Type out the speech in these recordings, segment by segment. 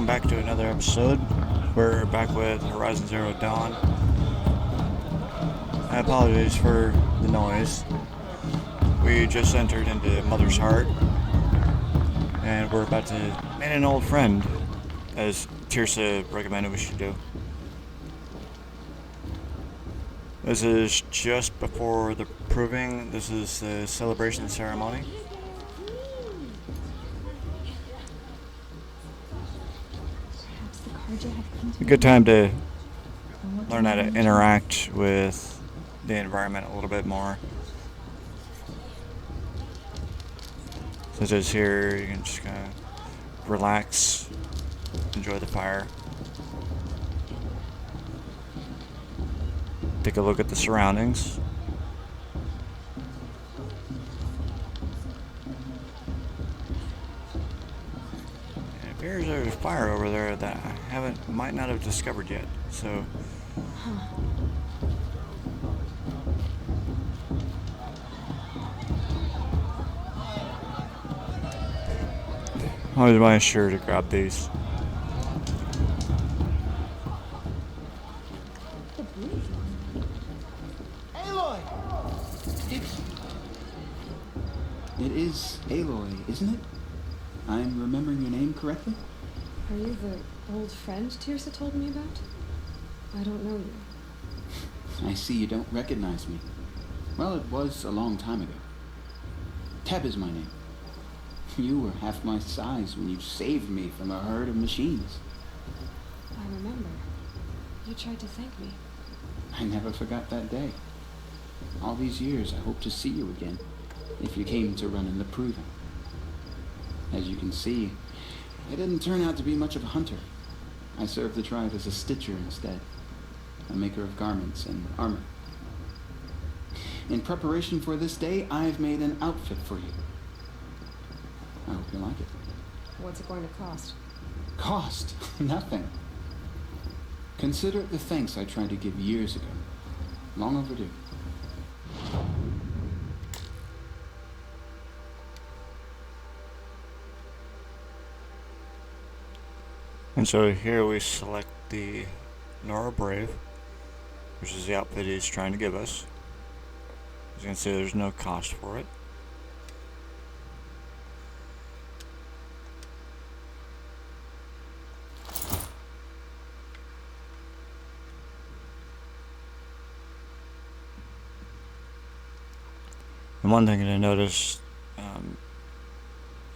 welcome back to another episode. We're back with Horizon Zero Dawn. I apologize for the noise. We just entered into Mother's Heart, and we're about to meet an old friend, as Tirsa recommended we should do. This is just before the proving. This is the celebration ceremony. A good time to learn how to interact with the environment a little bit more. Such as here, you can just kind of relax, enjoy the fire. Take a look at the surroundings. It appears there's a fire over there that I might not have discovered yet. So, always my sure to grab these. Aloy! It is Aloy, isn't it? I'm remembering your name correctly? Are you the old friend Tirsa told me about? I don't know you. I see you don't recognize me. Well, it was a long time ago. Teb is my name. You were half my size when you saved me from a herd of machines. I remember. You tried to thank me. I never forgot that day. All these years, I hope to see you again, if you came to run in the proving. As you can see, I didn't turn out to be much of a hunter. I served the tribe as a stitcher instead, a maker of garments and armor. In preparation for this day, I've made an outfit for you. I hope you like it. What's it going to cost? Cost? Nothing. Consider it the thanks I tried to give years ago. Long overdue. And so here we select the Nora Brave, which is the outfit he's trying to give us. As you can see, there's no cost for it. And one thing to notice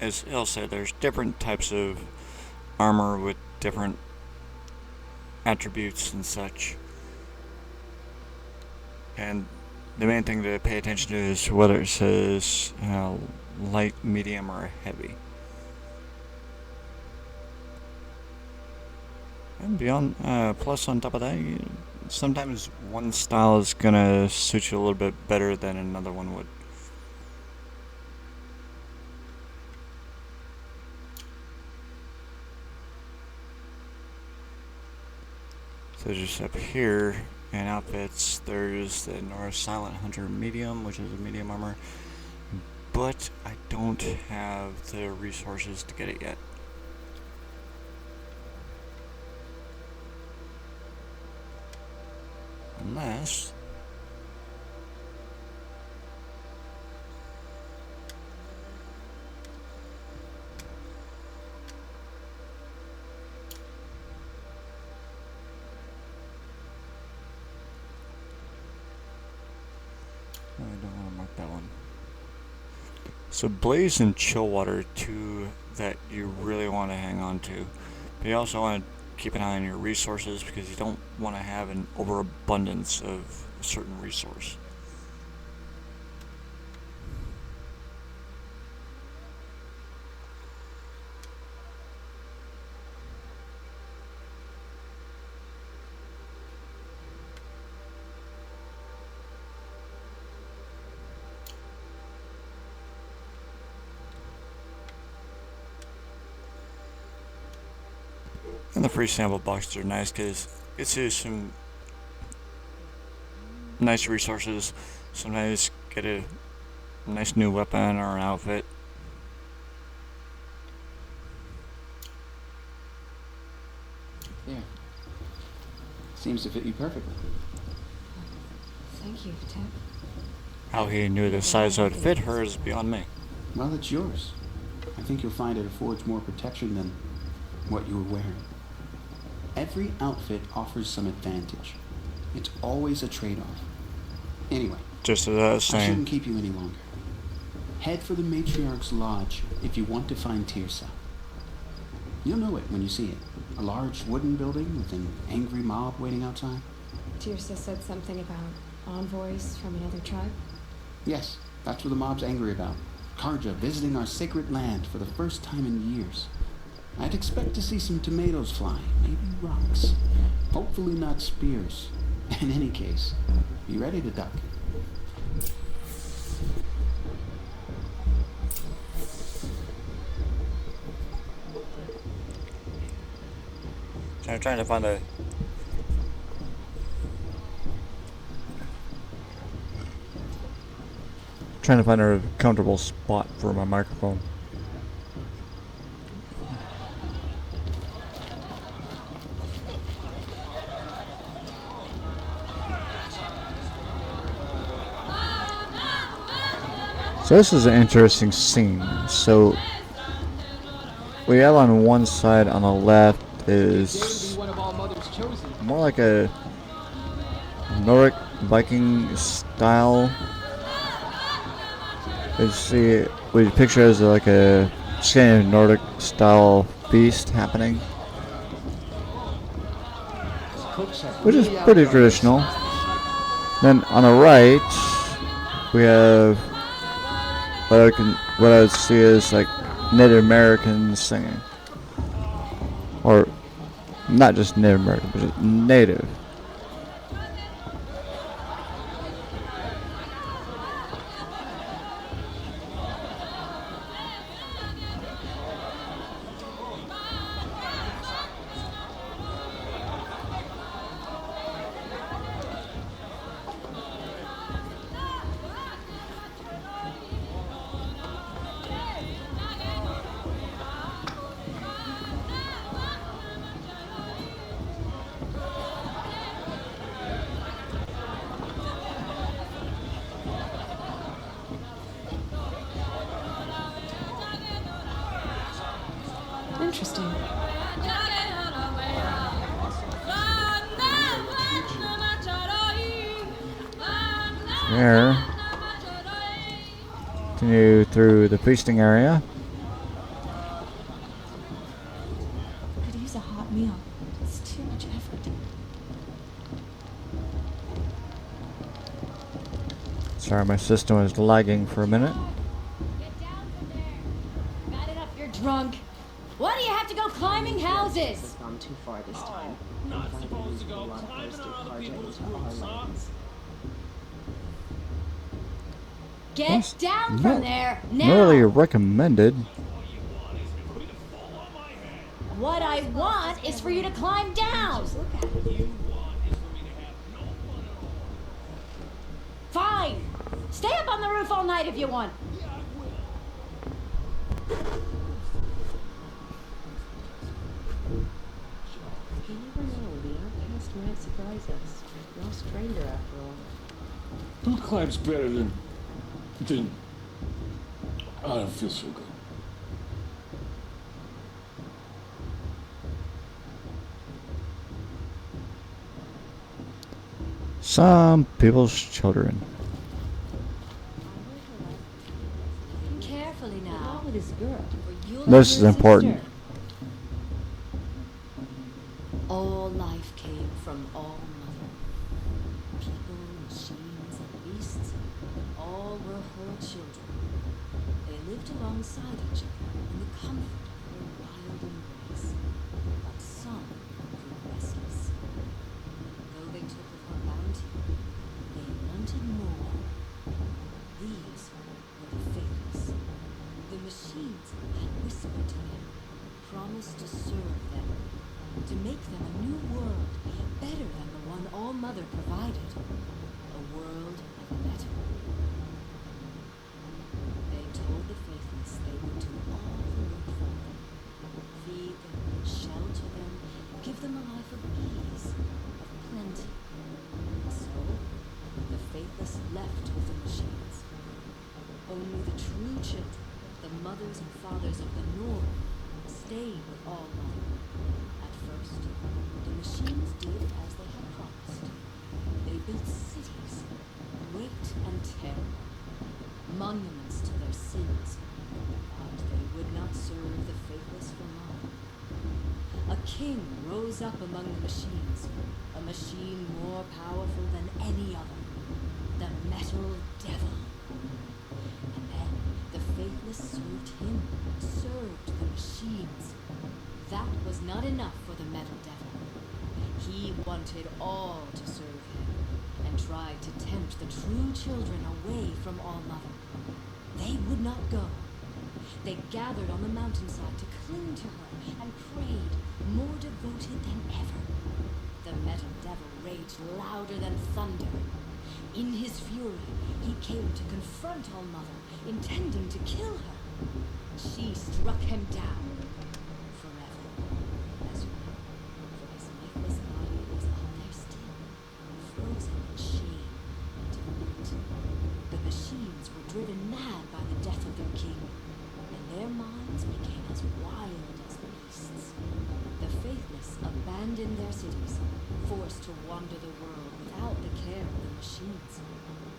is he'll say there's different types of armor with different attributes and such. And the main thing to pay attention to is whether it says light, medium, or heavy. And beyond, plus on top of that, sometimes one style is gonna suit you a little bit better than another one would. So just up here in outfits, there's the Nora Silent Hunter Medium, which is a medium armor, but I don't have the resources to get it yet. Unless I don't want to mark that one. So Blaze and Chillwater are two that you really want to hang on to. But you also want to keep an eye on your resources because you don't want to have an overabundance of a certain resource. And the free sample boxes are nice because it gives you some nice resources. Sometimes get a nice new weapon or an outfit. Seems to fit you perfectly. Thank you, Teb. How he knew the size would fit her is beyond me. Well, it's yours. I think you'll find it affords more protection than what you were wearing. Every outfit offers some advantage. It's always a trade-off. Anyway, Just as I was I saying. shouldn't keep you any longer. Head for the Matriarch's Lodge if you want to find Tirsa. You'll know it when you see it. A large wooden building with an angry mob waiting outside. Tirsa said something about envoys from another tribe. Yes, that's what the mob's angry about. Karja visiting our sacred land for the first time in years. I'd expect to see some tomatoes fly, maybe rocks. Hopefully not spears. In any case, be ready to duck. So I'm trying to find a comfortable spot for my microphone. So this is an interesting scene. So we have on one side on the left is more like a Nordic Viking style. We picture it as like a Scandinavian Nordic style feast happening, which is pretty traditional. Then on the right, we have what I would see as like Native Americans singing, or not just Native American, but just native. Interesting. There. Continue through the feasting area. Could use a hot meal. It's too much effort. Sorry, my system was lagging for a minute. Get down from there. Bad enough you're drunk. Why do you have to go climbing houses? Has gone too far this time. Not supposed to go climbing on other people's roofs, huh? Get down not from there now. Not really recommended. What I want is for you to climb down. Fine. Stay up on the roof all night if you want. You never know. The outcast might surprise us. No stranger after all. Who climbs better than... I don't feel so good. Some people's children. Carefully now. Not with this girl. For you'll This is lose important. sister. All life came from all mother. People, machines, and beasts, all were her children. They lived alongside each other in the comfort of her wild embrace. But some grew restless. Though they took of her bounty, they wanted more. These were the faithless. The machines had whispered to them, promised to serve them, to make them a new world, better than the one All Mother provided. A world of metal. They told the faithless they would do all the work for them. Feed them, shelter them, mothers and fathers of the North stayed with All Mother. At first, the machines did as they had promised. They built cities, great and terrible, monuments to their sins, but they would not serve the faithless for long. A king rose up among the machines, a machine more powerful than any other, the Metal Devil. And then the faithless served him, served the machines. That was not enough for the Metal Devil. He wanted all to serve him, and tried to tempt the true children away from All Mother. They would not go. They gathered on the mountainside to cling to her and prayed, more devoted than ever. The Metal Devil raged louder than thunder. In his fury, he came to confront All Mother, intending to kill her. She struck him down forever. As you know, for his lifeless body was up there still, frozen in shame until night. The machines were driven mad by the death of their king, and their minds became as wild as beasts. The faithless abandoned their cities, forced to wander the world without the care of the machines.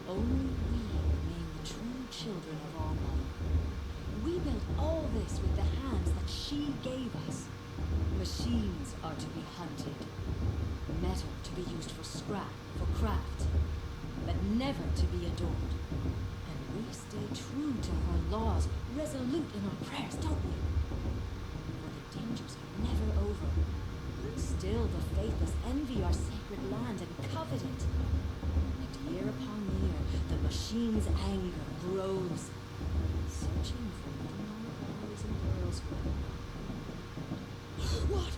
Only we remain the true children of All Mother. We built all this with the hands that she gave us. Machines are to be hunted, metal to be used for scrap, for craft, but never to be adored. And we stay true to her laws, resolute in our prayers, don't we? For the dangers are never over. Still the faithless envy our sacred land and covet it. And year upon year, the machine's anger grows, searching for more boys and girls. What?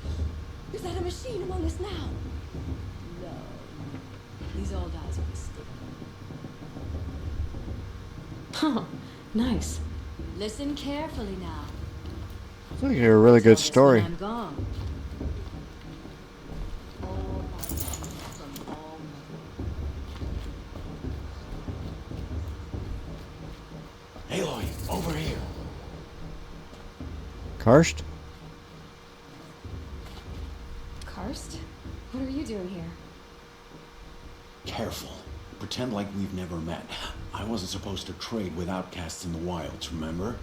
Is that a machine among us now? No. These old eyes are mistaken. Huh. Nice. Listen carefully now. I think you're a really good Tell us story. when I'm gone. All life from All Mother. Aloy, over here. Karst? Karst? What are you doing here? Careful. Pretend like we've never met. I wasn't supposed to trade with outcasts in the wilds, remember?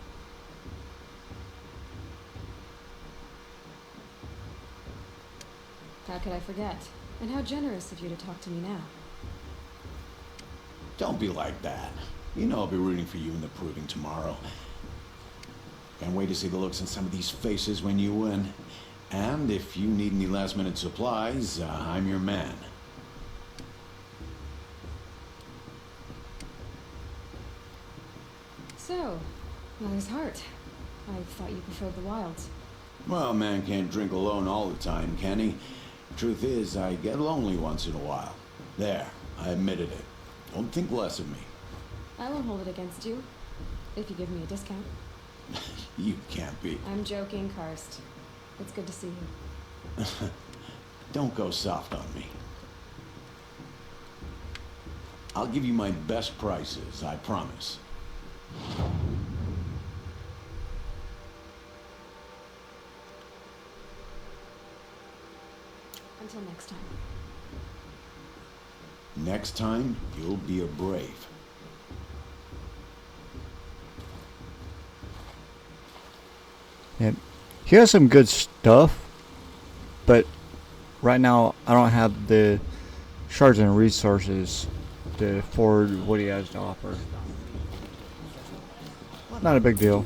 How could I forget? And how generous of you to talk to me now. Don't be like that. You know I'll be rooting for you in the proving tomorrow. Can't wait to see the looks on some of these faces when you win. And if you need any last-minute supplies, I'm your man. So, Mother's Heart. I thought you preferred the wilds. Well, a man can't drink alone all the time, can he? Truth is, I get lonely once in a while. There, I admitted it. Don't think less of me. I won't hold it against you. If you give me a discount. You can't be. I'm joking, Karst. It's good to see you. Don't go soft on me. I'll give you my best prices, I promise. Until next time. Next time, you'll be a brave. Yeah, he has some good stuff, but right now I don't have the shards and resources to afford what he has to offer. Not a big deal.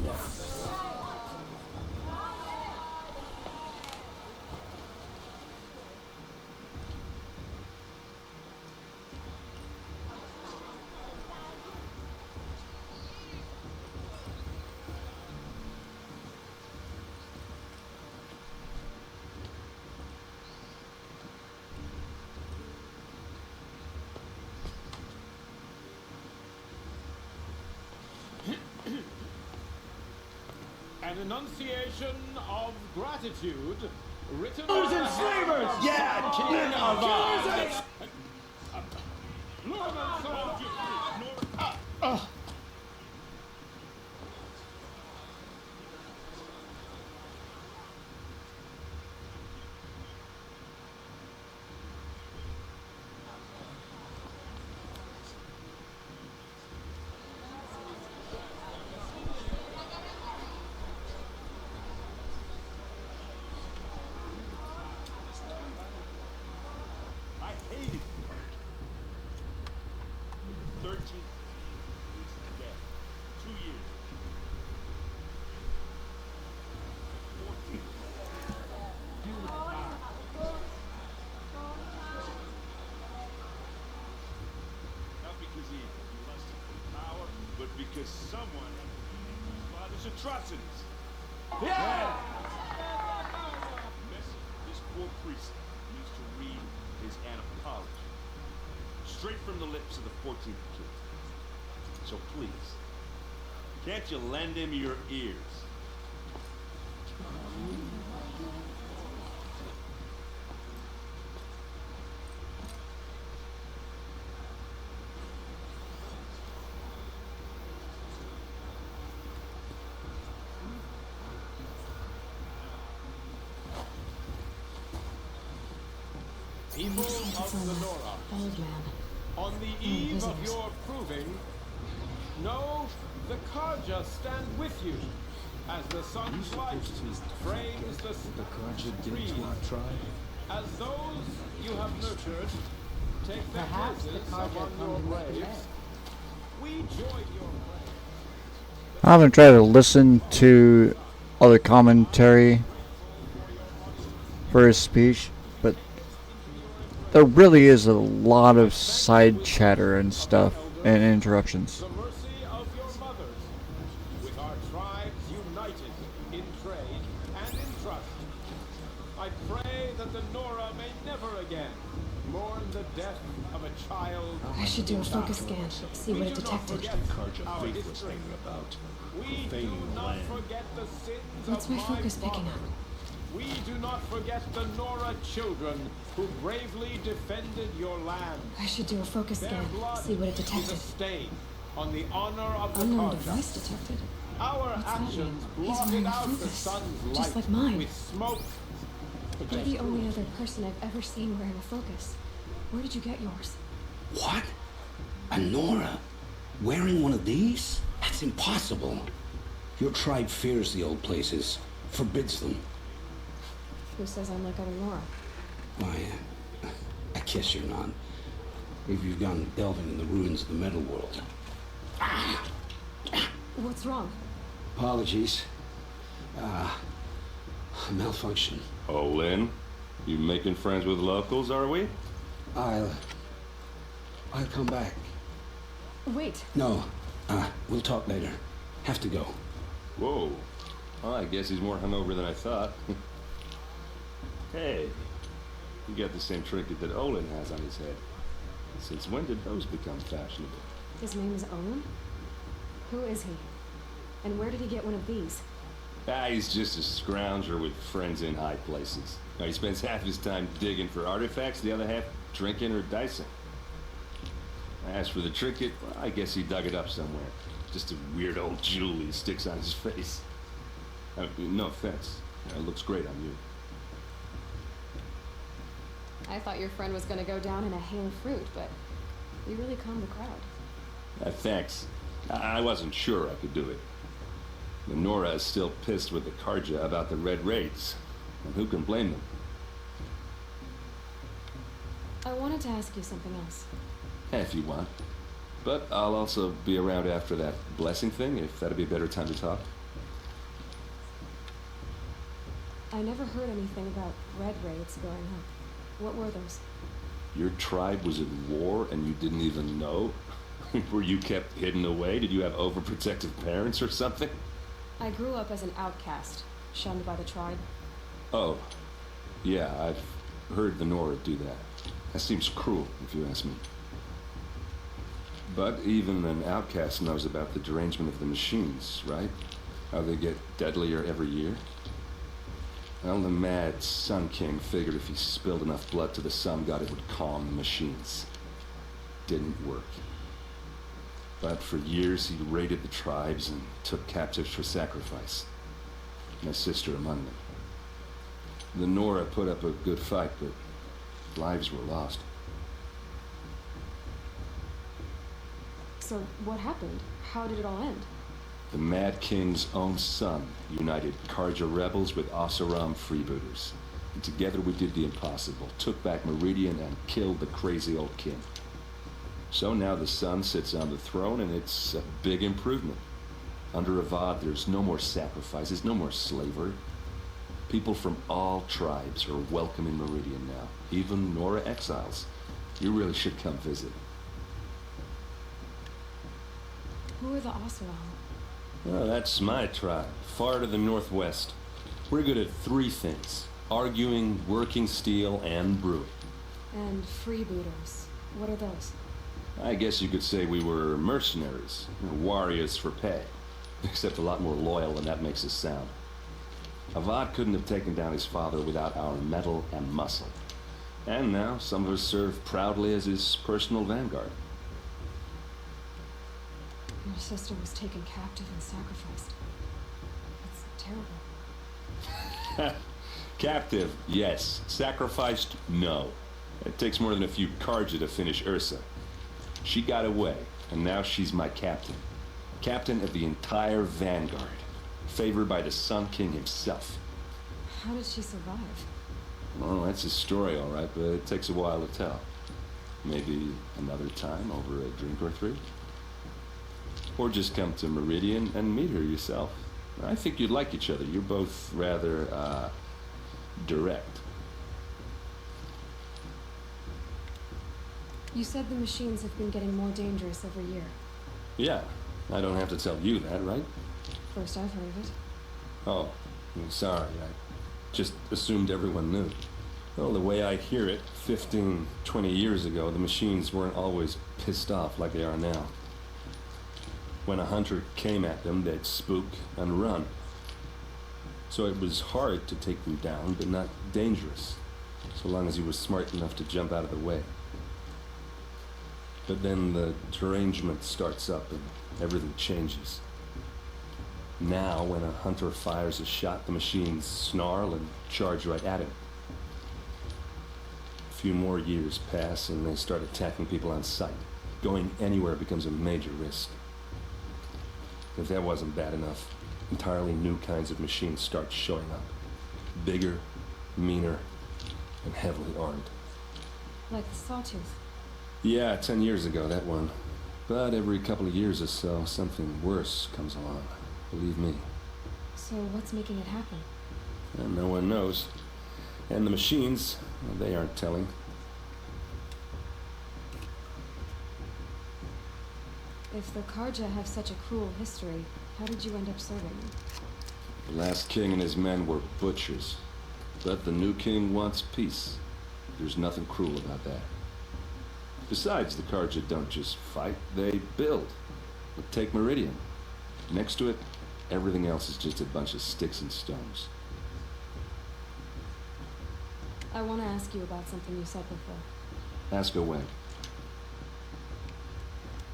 An enunciation of gratitude written Killers and slavers! Yeah, king of us! because someone his father's atrocities. Yeah! This poor priest needs to read his anthropology. Straight from the lips of the 14th king. So please, can't you lend him your ears? People of the Nora, Old man. on the eve of your proving, know the Karja stand with you as the sun's light frames the trees. As those you have nurtured take their Perhaps the places Karja among come your to make a graves, we join your I haven't tried to listen to other commentary for his speech, but there really is a lot of side chatter and stuff and interruptions. the mercy of your mothers, with our tribes united in trade and in trust. I pray that the Nora may never again mourn the death of a child. I should do a focus scan, see what it detected. Our history. We do not forget the sins What's of my focus picking father. up? We do not forget the Nora children who bravely defended your land. I should do a focus Their scan, blood see what it is a detected. stain on the honor of the Unknown Karja. device detected. Our What's that actions mean? He's blotted wearing a out the focus, sun's light just like mine. with smoke. You're the only other person I've ever seen wearing a focus. Where did you get yours? What? A Nora? Wearing one of these? That's impossible. Your tribe fears the old places, forbids them. Who says I'm like other Nora? Why, I guess you're not. If you've gone delving in the ruins of the metal world. What's wrong? Apologies. Malfunction. Oh, Lynn, you making friends with locals, are we? I'll come back. Wait, No, we'll talk later. Have to go. Whoa. Well, I guess he's more hungover than I thought. Hey, you got the same trinket that Olin has on his head. Since when did those become fashionable? his name is Owen? Who is he? And where did he get one of these? He's just a scrounger with friends in high places. Now, he spends half his time digging for artifacts, the other half drinking or dicing. As for the trinket, well, I guess he dug it up somewhere. Just a weird old jewel he sticks on his face. No offense. It looks great on you. I thought your friend was gonna go down in a hail of fruit, but you really calmed the crowd. Thanks. I wasn't sure I could do it. The Nora is still pissed with the Karja about the Red Raids. And who can blame them? I wanted to ask you something else. If you want. But I'll also be around after that blessing thing, if that'd be a better time to talk. I never heard anything about red raids going on. What were those? Your tribe was at war and you didn't even know? Were you kept hidden away? Did you have overprotective parents or something? I grew up as an outcast, shunned by the tribe. Oh, yeah, I've heard the Nora do that. That seems cruel, if you ask me. But even an outcast knows about the derangement of the machines, right? How they get deadlier every year. Well, the mad Sun King figured if he spilled enough blood to the Sun God, it would calm the machines. Didn't work. But for years, he raided the tribes and took captives for sacrifice. My sister among them. The Nora put up a good fight, but lives were lost. So what happened? How did it all end? The Mad King's own son united Karja rebels with Oseram freebooters. And together we did the impossible, took back Meridian and killed the crazy old king. So now the son sits on the throne and it's a big improvement. Under Avad, there's no more sacrifices, no more slavery. People from all tribes are welcome in Meridian now, even Nora exiles. You really should come visit. Who are the Oseram? Oh, that's my tribe, far to the northwest. We're good at three things: arguing, working steel, and brewing. And freebooters. What are those? I guess you could say we were mercenaries, warriors for pay. Except a lot more loyal than that makes us sound. Avad couldn't have taken down his father without our metal and muscle. And now some of us serve proudly as his personal vanguard. Your sister was taken captive and sacrificed. It's terrible. Captive, yes. Sacrificed, no. It takes more than a few Karja to finish Ursa. She got away, and now she's my captain. Captain of the entire vanguard. Favored by the Sun King himself. How did she survive? Well, that's his story, all right, but it takes a while to tell. Maybe another time over a drink or three? Or just come to Meridian and meet her yourself. I think you'd like each other. You're both rather, direct. You said the machines have been getting more dangerous every year. Yeah, I don't have to tell you that, right? First I've heard of it. Oh, I'm sorry. I just assumed everyone knew. Well, the way I hear it, 15, 20 years ago, the machines weren't always pissed off like they are now. When a hunter came at them, they'd spook and run. So it was hard to take them down, but not dangerous, so long as he was smart enough to jump out of the way. But then the derangement starts up and everything changes. Now, when a hunter fires a shot, the machines snarl and charge right at him. A few more years pass and they start attacking people on sight. Going anywhere becomes a major risk. If that wasn't bad enough, entirely new kinds of machines start showing up. Bigger, meaner, and heavily armed. Like the Sawtooth. Yeah, 10 years ago, that one. But every couple of years or so, something worse comes along. Believe me. So what's making it happen? And no one knows. And the machines, well, they aren't telling. If the Karja have such a cruel history, how did you end up serving them? The last king and his men were butchers. But the new king wants peace. There's nothing cruel about that. Besides, the Karja don't just fight, they build. But take Meridian. Next to it, everything else is just a bunch of sticks and stones. I want to ask you about something you said before. Ask away.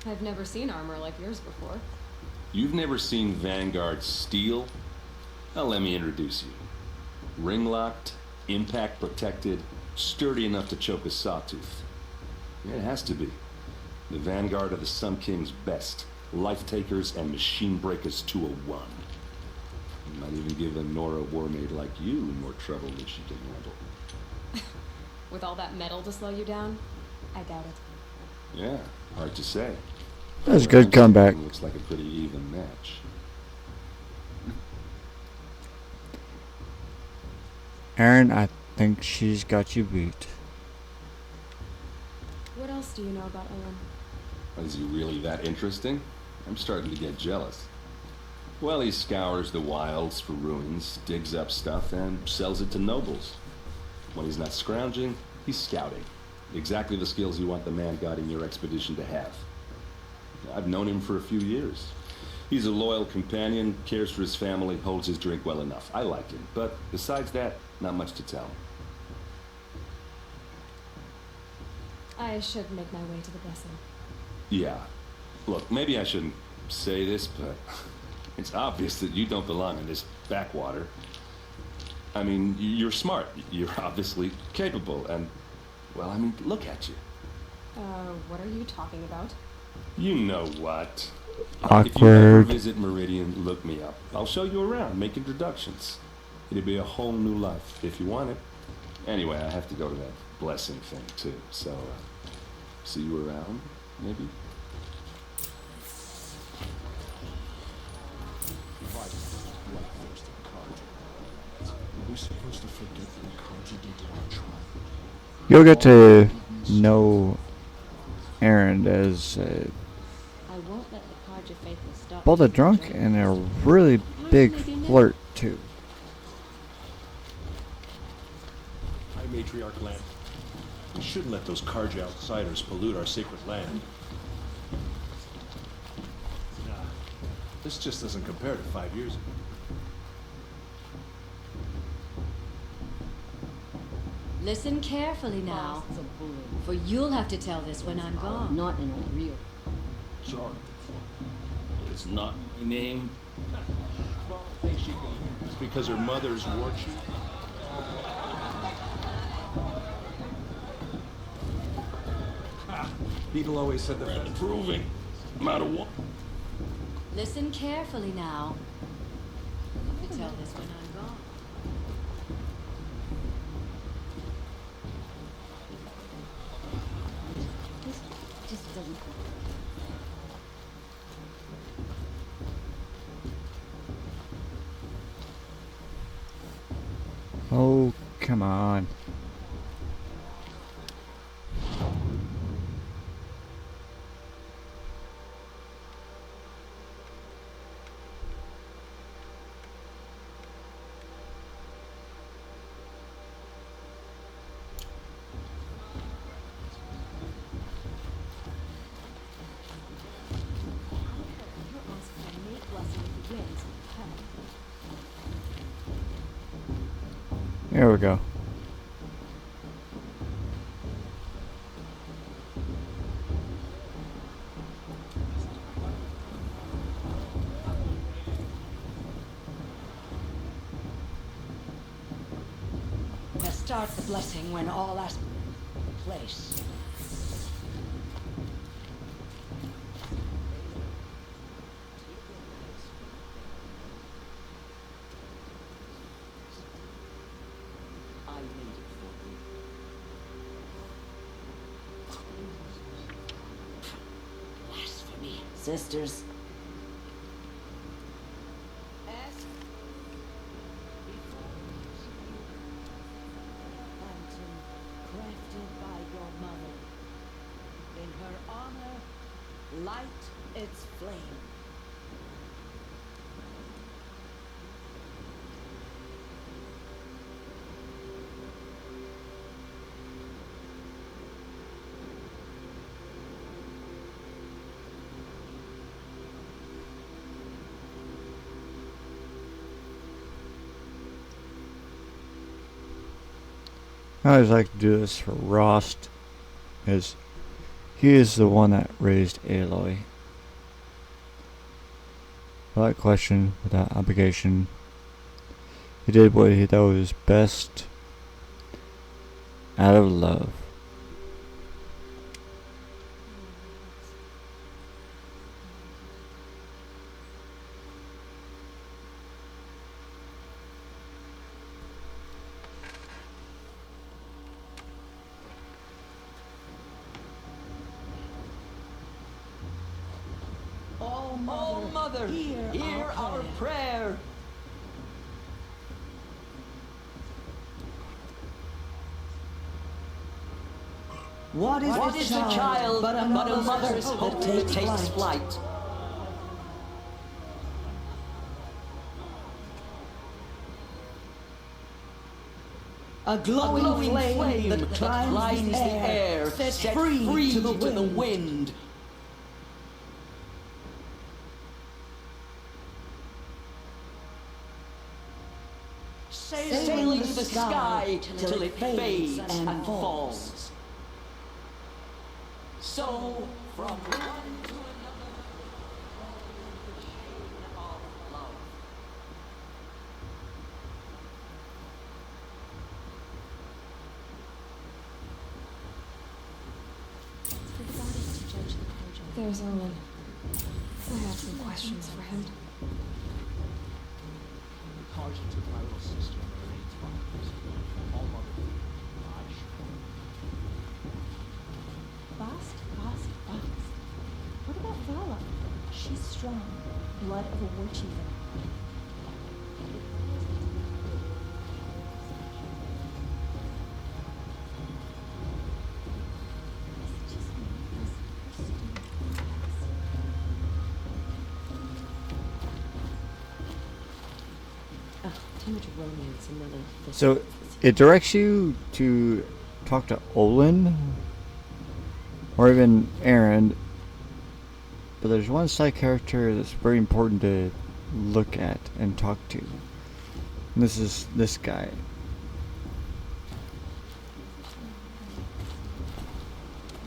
I've never seen armor like yours before. You've never seen Vanguard steel? Well, let me introduce you. Ring-locked, impact-protected, sturdy enough to choke a sawtooth. It has to be. The Vanguard of the Sun King's best. Life-takers and machine breakers to a one. Might even give a Nora warmaid like you more trouble than she can handle. With all that metal to slow you down? I doubt it. Yeah, hard to say. That's a good comeback. Looks like a pretty even match. Aaron, I think she's got you beat. What else do you know about Owen? Is he really that interesting? I'm starting to get jealous. Well, he scours the wilds for ruins, digs up stuff, and sells it to nobles. When he's not scrounging, he's scouting. Exactly the skills you want the man guiding your expedition to have. I've known him for a few years. He's a loyal companion, cares for his family, holds his drink well enough. I like him, but besides that, not much to tell. I should make my way to the blessing. Yeah. Look, maybe I shouldn't say this, but it's obvious that you don't belong in this backwater. I mean, you're smart. You're obviously capable, and, well, I mean, look at you. What are you talking about? You know what? Awkward. If you ever visit Meridian, look me up. I'll show you around, make introductions. It'll be a whole new life, if you want it. Anyway, I have to go to that blessing thing, too, so, see you around, maybe? We're supposed to forget what Karja did to our tribe. You'll get to know Aaron as I won't let the Karja your faith will stop. Both are taking drunk drugs. and a really How big can they do that? flirt too. Hi, Matriarch Land. We shouldn't let those Karja outsiders pollute our sacred land. Nah, this just doesn't compare to 5 years ago. Listen carefully now, for you'll have to tell this when I'm gone. Not in a real. Sorry. It's not my name. Well, I think she can. It's because her mother's war chief. Beetle always said that. Improving. No matter what. Listen carefully now. I'll have to tell this when I'm gone. This just doesn't. Oh, come on. There we go. Now start the blessing when all aspects place. I made it for you. Blasphemy. Sisters. Ask lantern crafted by your mother. In her honor, light its flame. I always like to do this for Rost, because he is the one that raised Aloy. Without question, without obligation. He did what he thought was best out of love. Oh, Mother, hear our prayer. What is a child but a mother's hope that takes flight? A glowing flame that climbs the air, set free to the wind. Sailing the sky till it fades and falls. So, from one to another, the chain of love. There's Owen. I have some questions for him. Karja took my little sister and her 8 fathers. All mother. I Fast. What about Vala? She's strong. Blood of a war chief. too much romance in the So it directs you to talk to Olin or even Aaron, but there's one side character that's very important to look at and talk to. And this is this guy.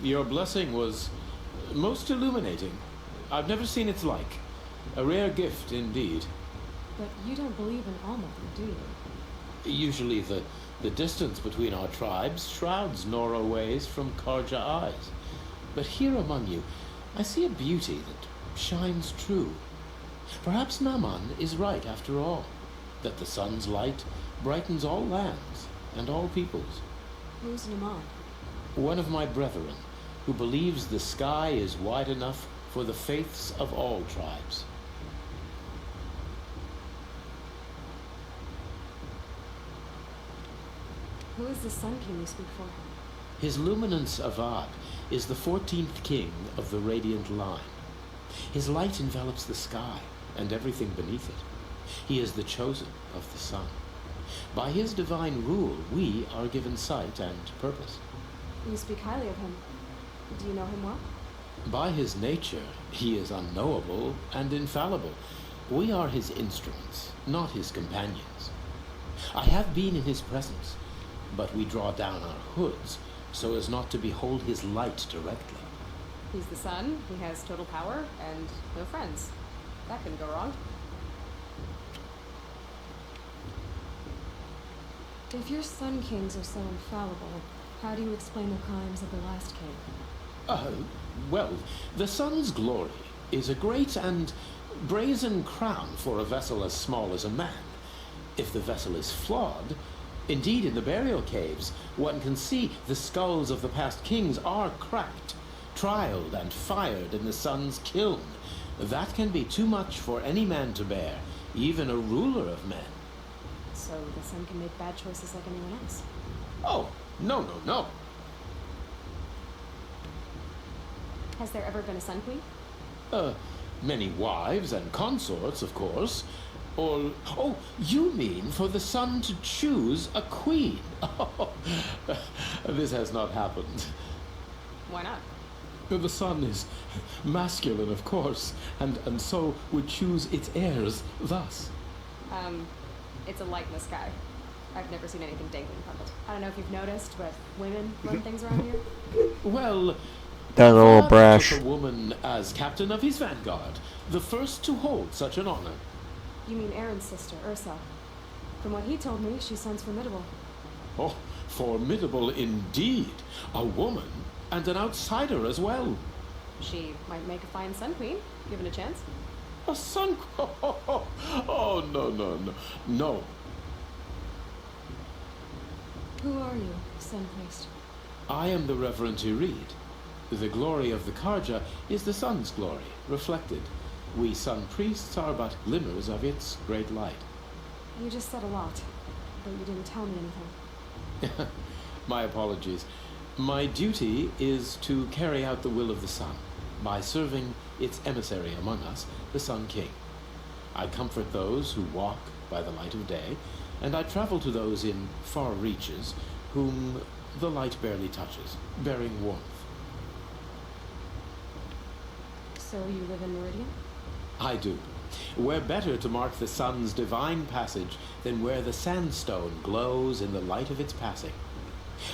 Your blessing was most illuminating. I've never seen its like. A rare gift indeed. But you don't believe in all-mother, do you? Usually the distance between our tribes shrouds Nora ways from Karja eyes. But here among you, I see a beauty that shines true. Perhaps Naman is right after all, that the sun's light brightens all lands and all peoples. Who's Naman? One of my brethren, who believes the sky is wide enough for the faiths of all tribes. Who is the Sun King you speak for? His Luminance Avad is the 14th king of the Radiant Line. His light envelops the sky and everything beneath it. He is the chosen of the sun. By his divine rule, we are given sight and purpose. You speak highly of him. Do you know him well? By his nature, he is unknowable and infallible. We are his instruments, not his companions. I have been in his presence, but we draw down our hoods so as not to behold his light directly. He's the sun, he has total power, and no friends. That couldn't go wrong. If your Sun Kings are so infallible, how do you explain the crimes of the last king? Well, the sun's glory is a great and brazen crown for a vessel as small as a man. If the vessel is flawed, indeed in the burial caves, one can see the skulls of the past kings are cracked, trialed and fired in the sun's kiln. That can be too much for any man to bear, even a ruler of men. So the sun can make bad choices like anyone else? Oh, no. Has there ever been a Sun Queen? Many wives and consorts, of course. Or, oh, you mean for the sun to choose a queen? Oh, this has not happened. Why not? The sun is masculine, of course, and so would choose its heirs thus. It's a light in the sky. I've never seen anything dangling from it. I don't know if you've noticed, but women run things around here. Well, That little brash. took a woman as captain of his vanguard, the first to hold such an honor. You mean Aaron's sister, Ursa. From what he told me, she sounds formidable. Oh, formidable indeed. A woman, and an outsider as well. She might make a fine Sun Queen, given a chance. A sun... Oh, no. Who are you, Sun Priest? I am the Reverend Irid. The glory of the Karja is the sun's glory, reflected. We sun priests are but glimmers of its great light. You just said a lot, but you didn't tell me anything. My apologies. My duty is to carry out the will of the sun by serving its emissary among us, the Sun King. I comfort those who walk by the light of day, and I travel to those in far reaches whom the light barely touches, bearing warmth. So you live in Meridian? I do. Where better to mark the sun's divine passage than where the sandstone glows in the light of its passing.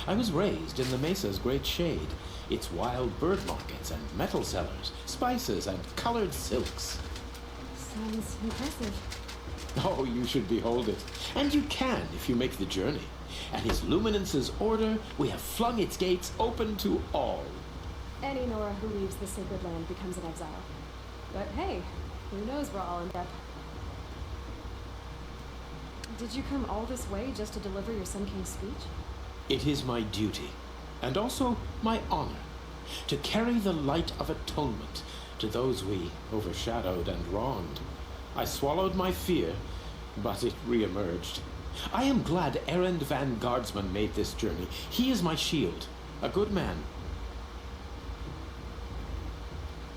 I was raised in the mesa's great shade, its wild bird markets and metal cellars, spices and colored silks. Sounds impressive. Oh, you should behold it. And you can if you make the journey. At his luminance's order, we have flung its gates open to all. Any Nora who leaves the sacred land becomes an exile. But hey, who knows we're all in debt. Did you come all this way just to deliver your Sun King's speech? It is my duty, and also my honor, to carry the light of atonement to those we overshadowed and wronged. I swallowed my fear, but it re-emerged. I am glad Erend Van Guardsman made this journey. He is my shield, a good man.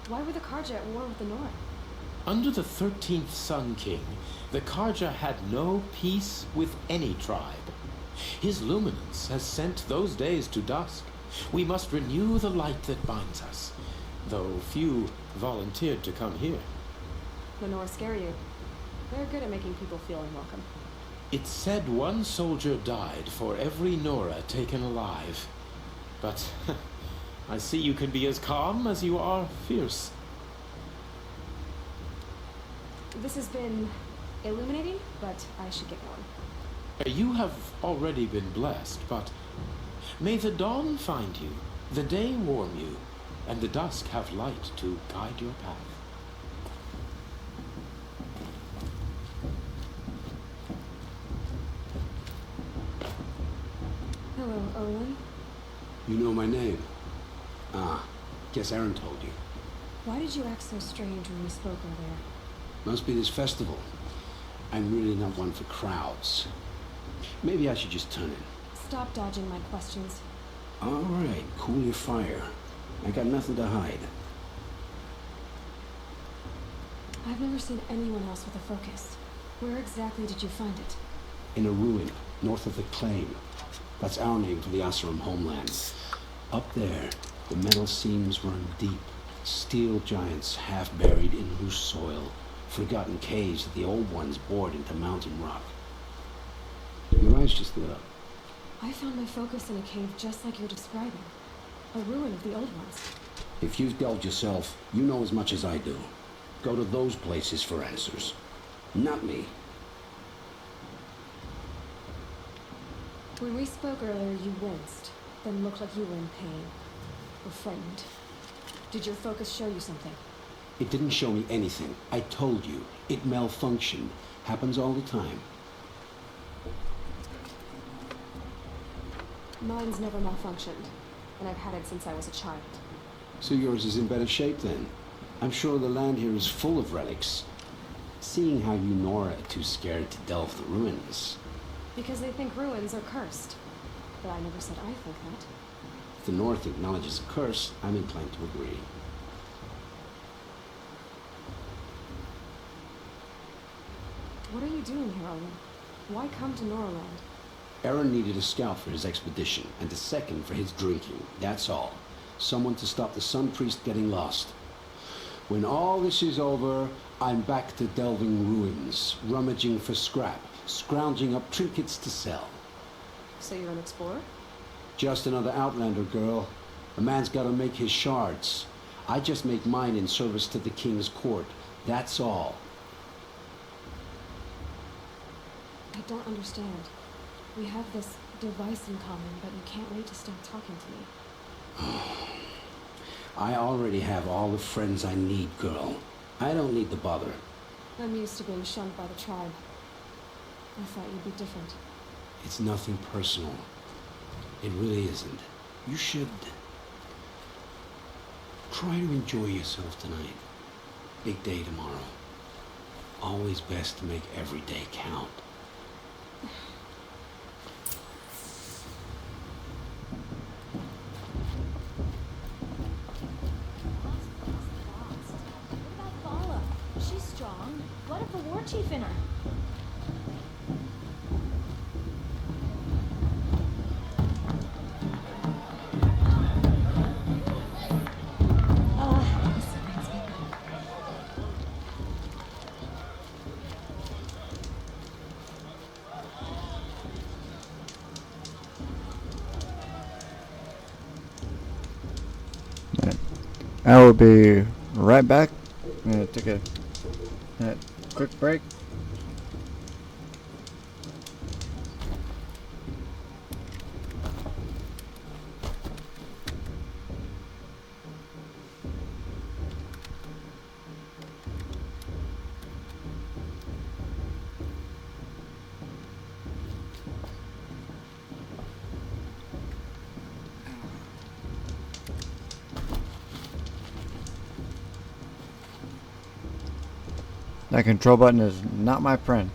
Why were the Karja at war with the Nora? Under the 13th Sun King, the Karja had no peace with any tribe. His luminance has sent those days to dusk. We must renew the light that binds us, though few volunteered to come here. The Norse scare you. They're good at making people feel unwelcome. It's said one soldier died for every Nora taken alive. But I see you can be as calm as you are fierce. This has been illuminating, but I should get going. You have already been blessed, but may the dawn find you, the day warm you, and the dusk have light to guide your path. Hello, Olin. You know my name? Ah, guess Aaron told you. Why did you act so strange when we spoke earlier? Must be this festival. I'm really not one for crowds. Maybe I should just turn in. Stop dodging my questions. All right, cool your fire. I got nothing to hide. I've never seen anyone else with a focus. Where exactly did you find it? In a ruin, north of the Claim. That's our name for the Asuram homeland. Up there, the metal seams run deep. Steel giants half buried in loose soil. Forgotten caves that the old ones bored into mountain rock. Your eyes just lit up. I found my focus in a cave just like you're describing. A ruin of the old ones. If you've delved yourself, you know as much as I do. Go to those places for answers. Not me. When we spoke earlier, you winced, then looked like you were in pain. Or frightened. Did your focus show you something? It didn't show me anything. I told you. It malfunctioned. Happens all the time. Mine's never malfunctioned, and I've had it since I was a child. So yours is in better shape then. I'm sure the land here is full of relics. Seeing how you Nora are too scared to delve the ruins. Because they think ruins are cursed. But I never said I think that. If the North acknowledges a curse, I'm inclined to agree. What are you doing here, Olin? Why come to Noraland? Aaron needed a scout for his expedition, and a second for his drinking. That's all. Someone to stop the Sun Priest getting lost. When all this is over, I'm back to delving ruins, rummaging for scrap, scrounging up trinkets to sell. So you're an explorer? Just another Outlander, girl. A man's gotta make his shards. I just make mine in service to the King's court. That's all. I don't understand. We have this device in common, but you can't wait to start talking to me. I already have all the friends I need, girl. I don't need the bother. I'm used to being shunned by the tribe. I thought you'd be different. It's nothing personal. It really isn't. You should try to enjoy yourself tonight. Big day tomorrow. Always best to make every day count. She's strong. What if the war chief in her? I will be right back. I'm gonna take a quick break. That control button is not my friend.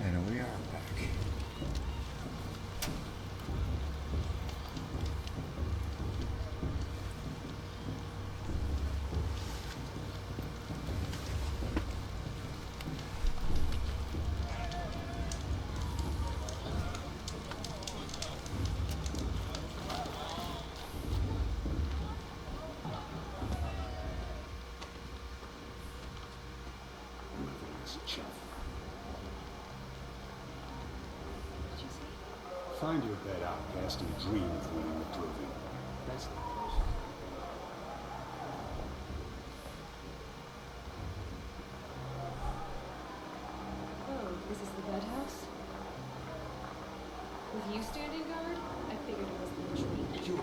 And we are back. Find your bed, outcast, and dream of winning the proving. That's the closest. Oh, this is the bed house? With you standing guard? I figured it was the retreat.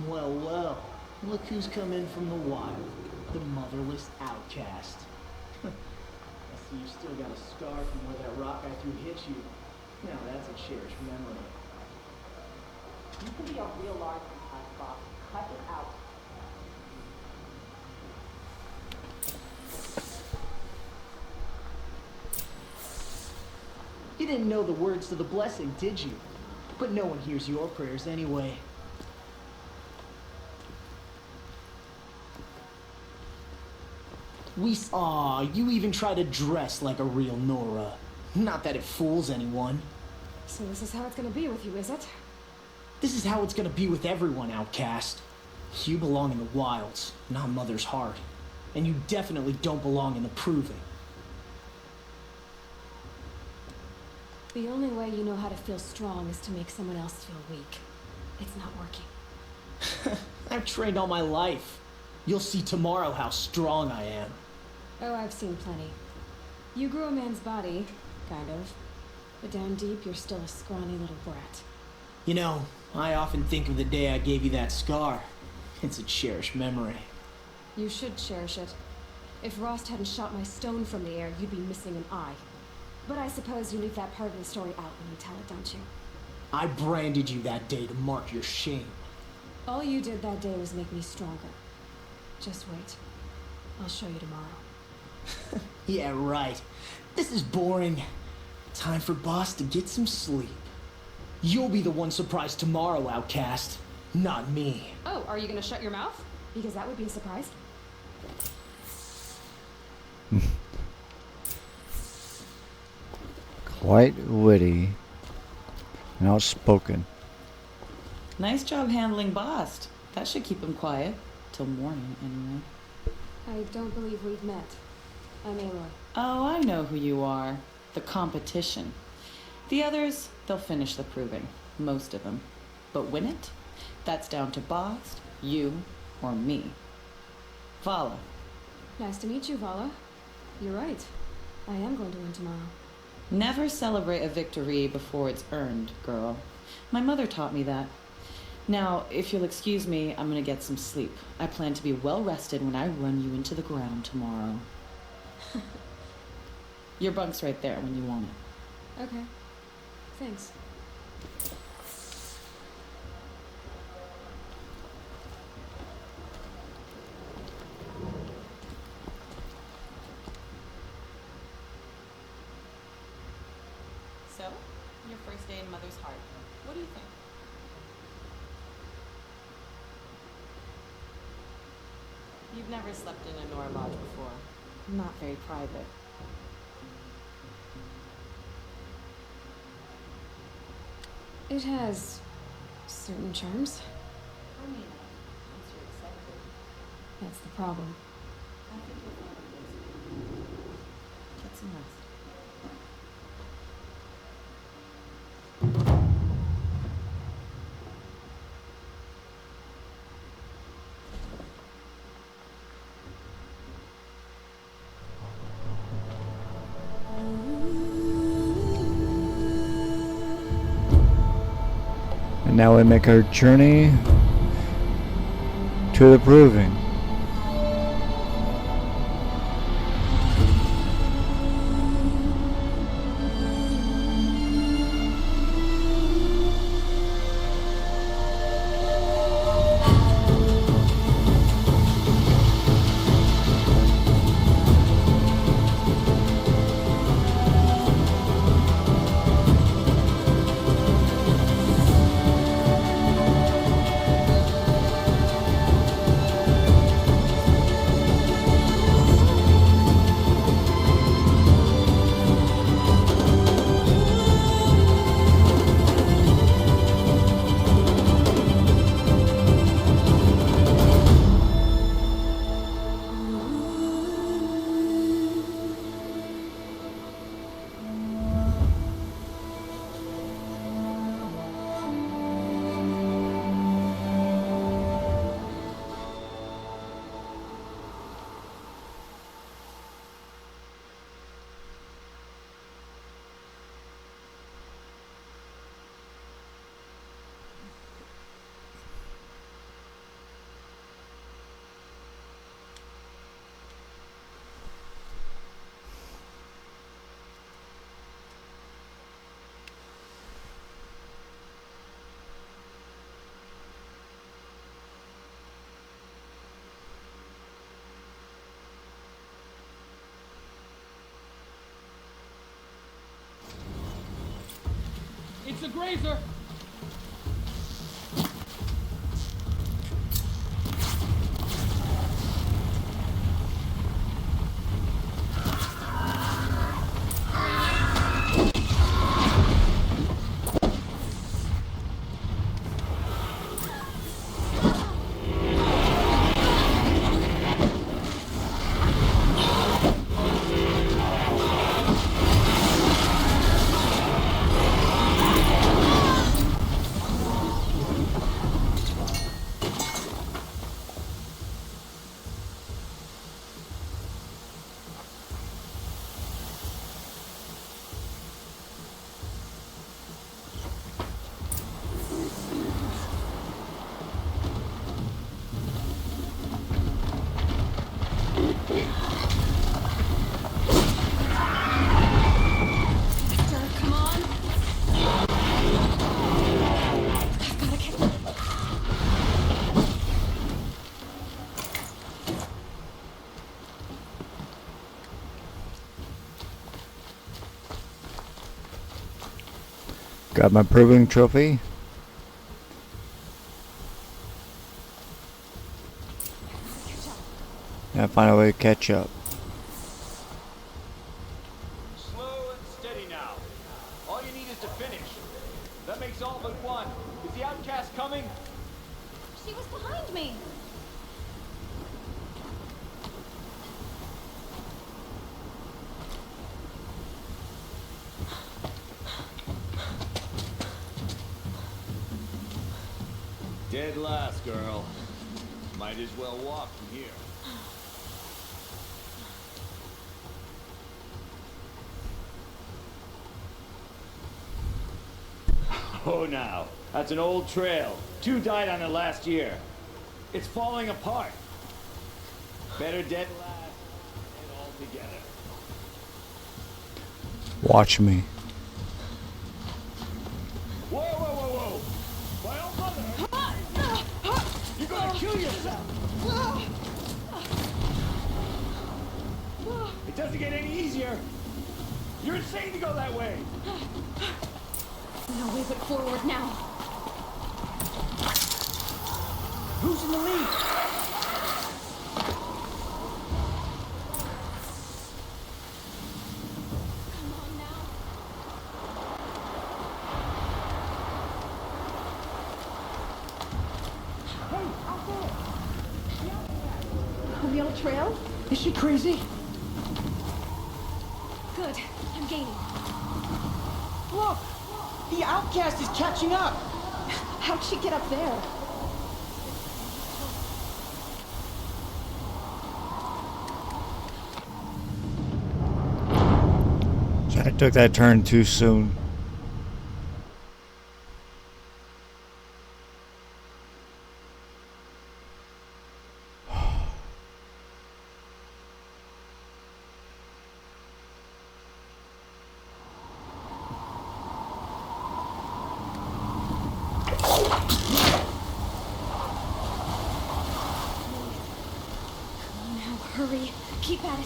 Well, well. Look who's come in from the wild. The motherless outcast. I see you still got a scar from where that rock I threw hit you. Now that's a cherished memory. You can be a real large boss. Cut it out. You didn't know the words to the blessing, did you? But no one hears your prayers anyway. Aw, you even try to dress like a real Nora. Not that it fools anyone. So this is how it's gonna be with you, is it? This is how it's gonna be with everyone, outcast. You belong in the wilds, not Mother's heart. And you definitely don't belong in the proving. The only way you know how to feel strong is to make someone else feel weak. It's not working. I've trained all my life. You'll see tomorrow how strong I am. Oh, I've seen plenty. You grew a man's body, kind of. But down deep, you're still a scrawny little brat. You know, I often think of the day I gave you that scar. It's a cherished memory. You should cherish it. If Rost hadn't shot my stone from the air, you'd be missing an eye. But I suppose you leave that part of the story out when you tell it, don't you? I branded you that day to mark your shame. All you did that day was make me stronger. Just wait. I'll show you tomorrow. Yeah, right. This is boring. Time for Boss to get some sleep. You'll be the one surprised tomorrow, outcast. Not me. Oh, are you gonna shut your mouth? Because that would be a surprise. Quite witty and outspoken. Nice job handling Bast. That should keep him quiet. Till morning, anyway. I don't believe we've met. I'm Aloy. Oh, I know who you are. The competition. The others, they'll finish the proving. Most of them. But win it? That's down to Bast, you, or me. Vala. Nice to meet you, Vala. You're right. I am going to win tomorrow. Never celebrate a victory before it's earned, girl. My mother taught me that. Now, if you'll excuse me, I'm gonna get some sleep. I plan to be well rested when I run you into the ground tomorrow. Your bunk's right there when you want it. Okay. Thanks. So, your first day in Mother's Heart. What do you think? You've never slept in a Nora lodge before. Not very private. It has certain charms. I mean, once you're accepted, That's the problem. I think you'll find it easy. Get some rest. And now we make our journey to the proving. a grazer! Got my proving trophy. Now find a way to catch up. Slow and steady now. All you need is to finish. That makes all but one. Is the outcast coming? She was behind me. Dead last, girl. Might as well walk from here. Oh, now. That's an old trail. 2 died on it last year. It's falling apart. Better dead last than all together. Watch me. Whoa, whoa, whoa, whoa! My old mother! You're gonna kill yourself! It doesn't get any easier! You're insane to go that way! No way but forward now. Who's in the lead? Come on now. Hey, out there! On the old trail? Is she crazy? Good. I'm gaining. Look! The outcast is catching up! How'd she get up there? I took that turn too soon. Now hurry. Keep at it.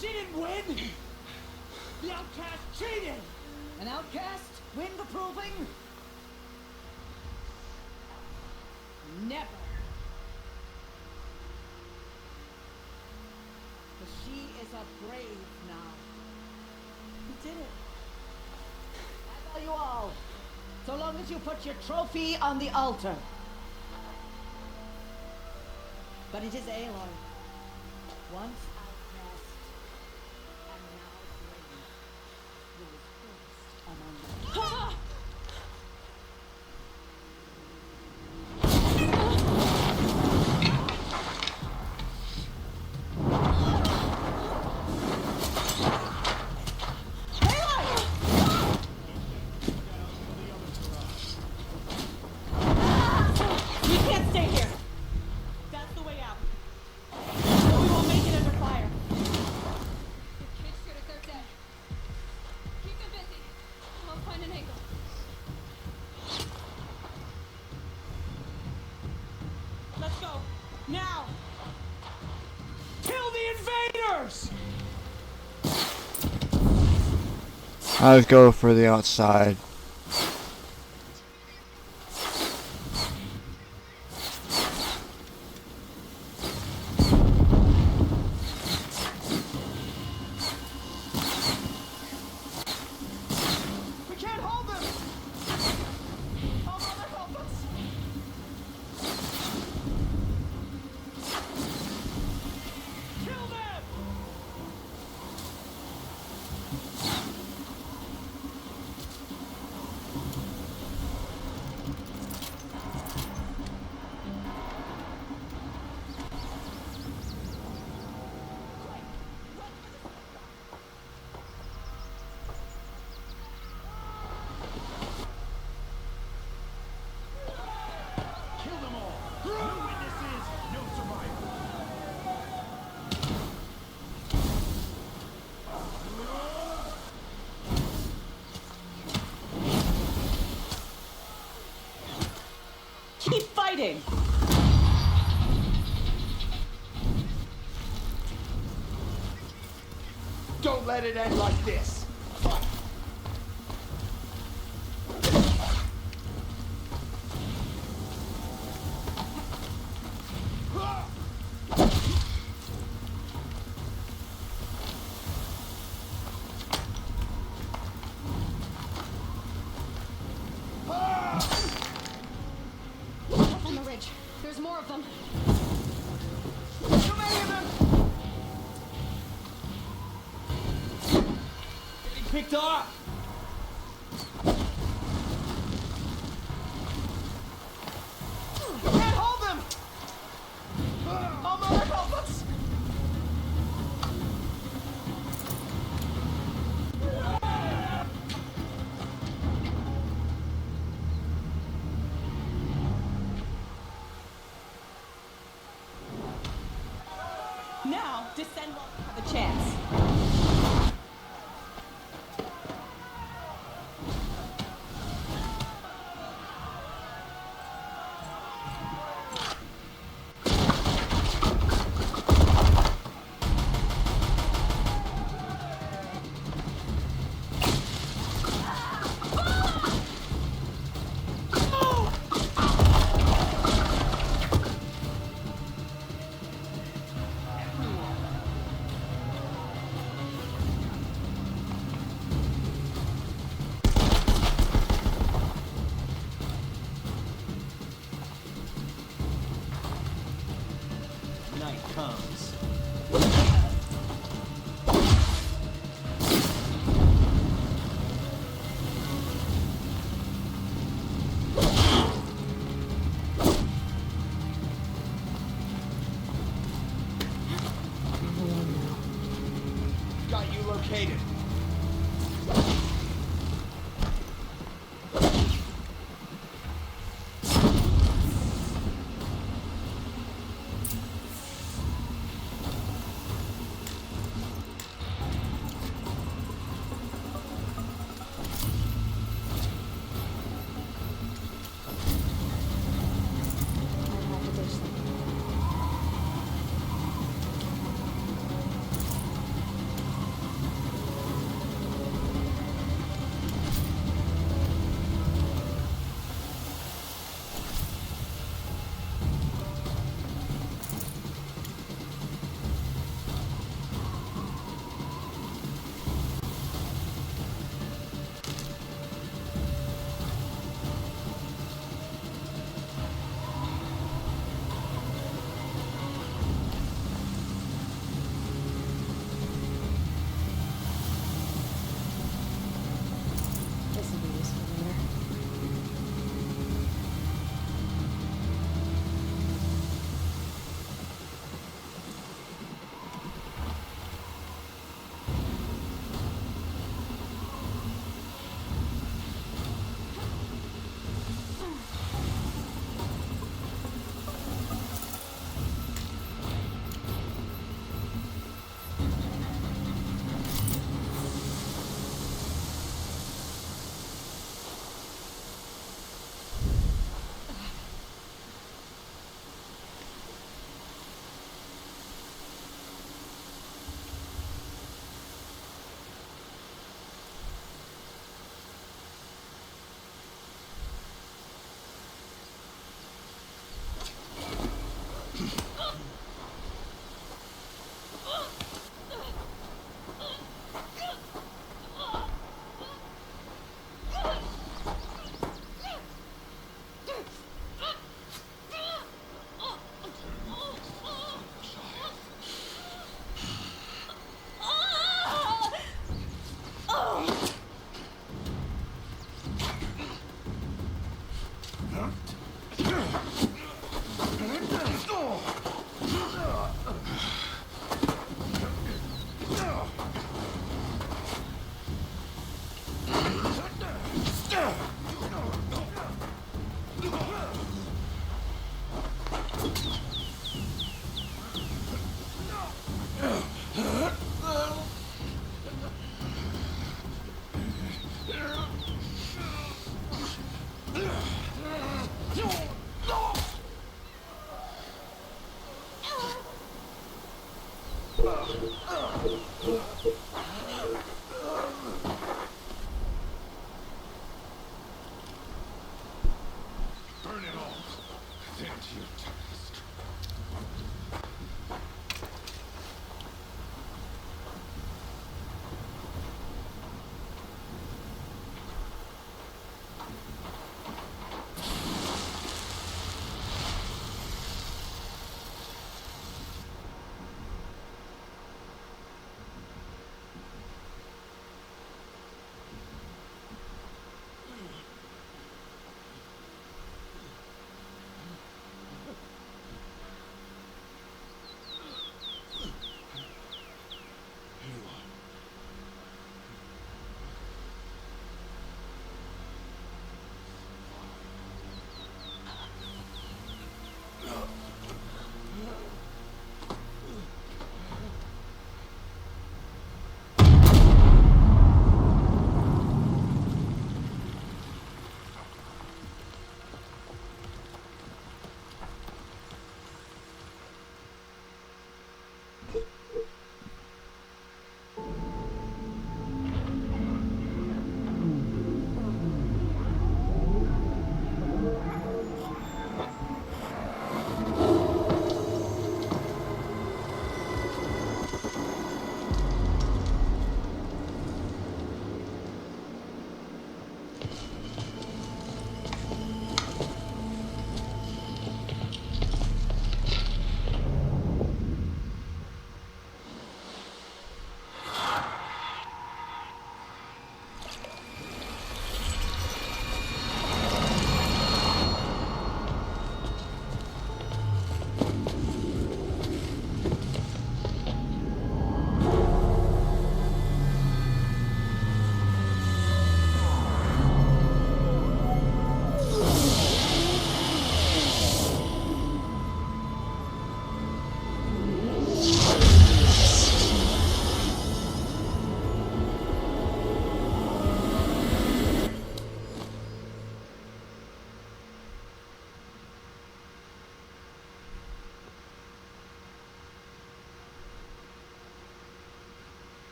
She didn't win! The outcast cheated! An outcast win the proving? Never! But she is a brave now. You did it. as you put your trophy on the altar. But it is Aloy. Once outcast, and now brave, who is first among them. You can't stay here. That's the way out. Or we won't make it under fire. The kids shoot if they're dead. Keep them busy. I'll find an angle. Let's go. Now! Kill the invaders! I would go for the outside. We can't hold them! Oh, Mother, help us! Kill them! Kill them all! No witnesses, no survivors! Keep fighting! Don't let it end like this! Fight! Up on the ridge. There's more of them. Too many of them! Getting picked off! We can't hold them! Oh, Mother, help us! Now, descend while you have a chance. Night comes. Got you located.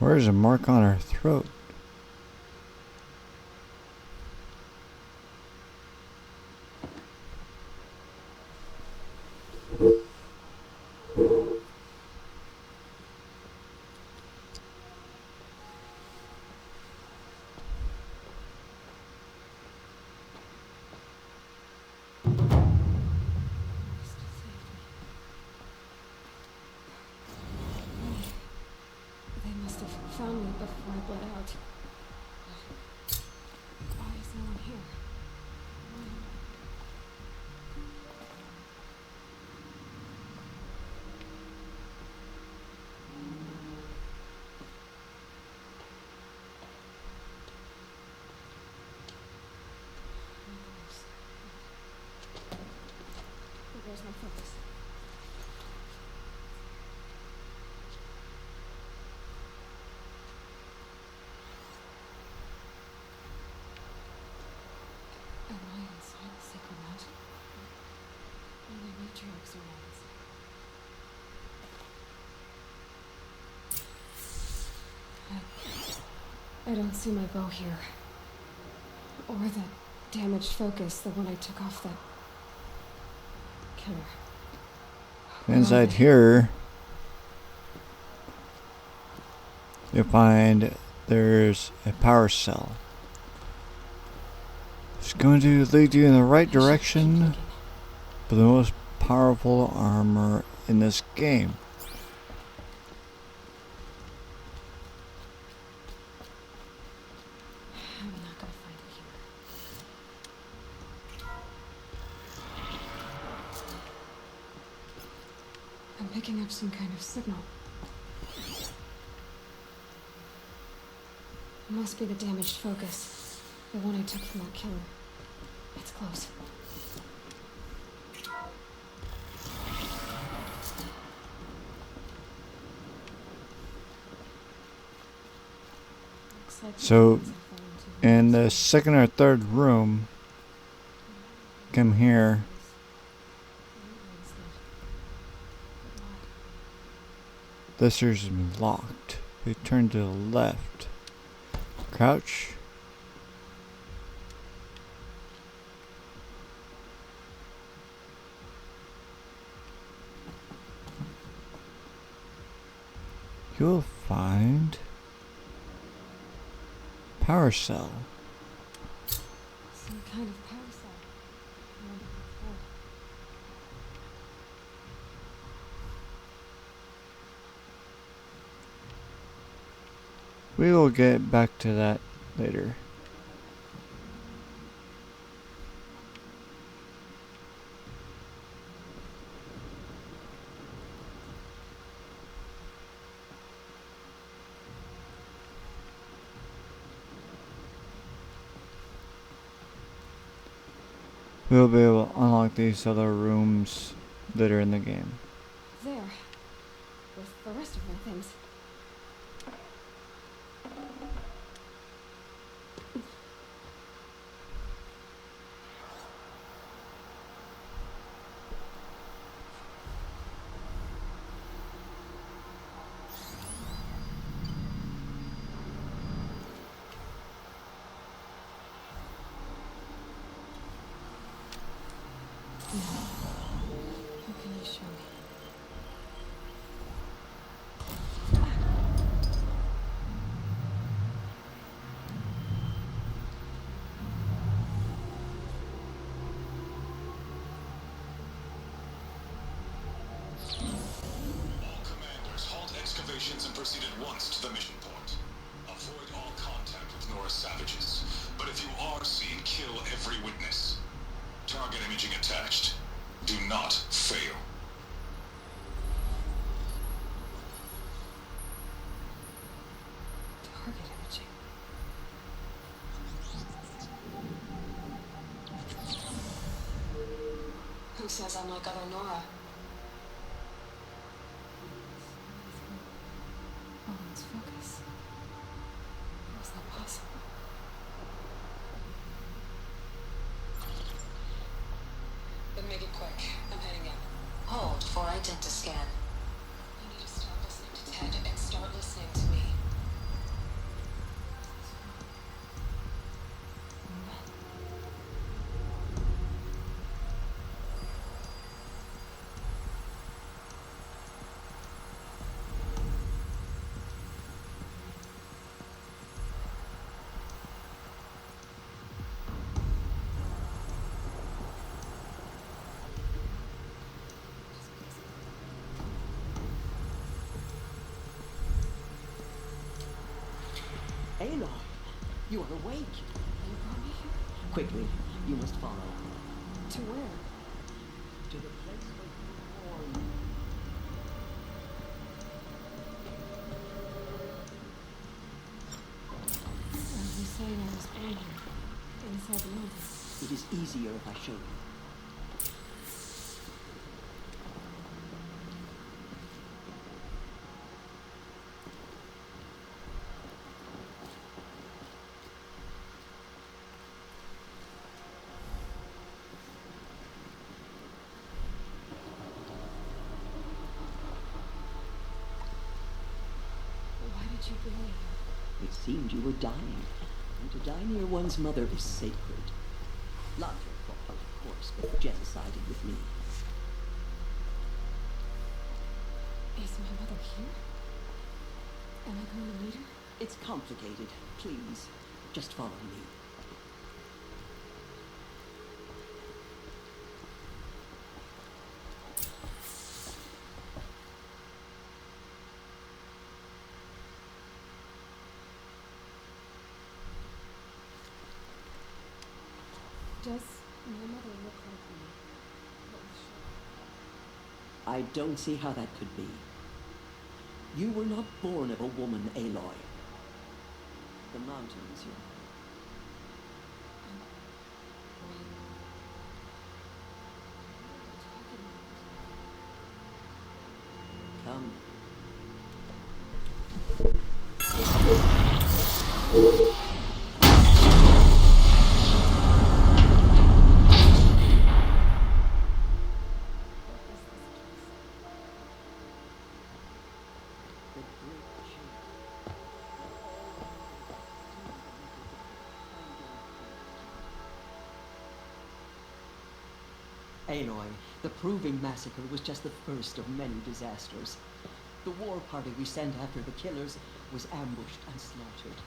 Where's a mark on her throat? They must have found me before I bled out. Why is no one here? Where's my focus? Am I inside the sacred mountain? Are there matriarchs around? I don't see my bow here. Or that damaged focus, the one I took off that killer. Inside here, you'll find there's a power cell. It's going to lead you in the right direction for the most powerful armor in this game. I'm not gonna find it here. I'm picking up some kind of signal. It must be the damaged focus. The one I took from that killer. It's close. So, in the second or third room, come here. This is locked. We turn to the left. Crouch. You'll find power cell. Some kind of power cell. I wonder what We will get back to that later. We'll be able to unlock these other rooms later in the game. There. With the rest of my things. What can you show me? All commanders, halt excavations and proceed at once to the mission point. Avoid all contact with Nora savages. But if you are seen, kill every witness. Target imaging attached. Do not fail. Target imaging. Who says I'm like other Nora? Owen's focus. How is that possible? Then make it quick. I'm heading in. Hold for identiscan. You need to stop listening to Ted and start listening to me. Aloy, you are awake. You brought me here? Quickly, you must follow. To where? To the place where you were born. Are you saying I was born here? Inside the mountains? It is easier if I show you. Why did you bring me here? It seemed you were dying, and to die near one's mother is sacred. Not your fault, of course, but Jet sided with me. Is my mother here? Am I going to meet her? It's complicated. Please, just follow me. Does my mother look like me? But with short I don't see how that could be. You were not born of a woman, Aloy. The mountains, you know. Come. Aloy, the Proving Massacre was just the first of many disasters. The war party we sent after the killers was ambushed and slaughtered.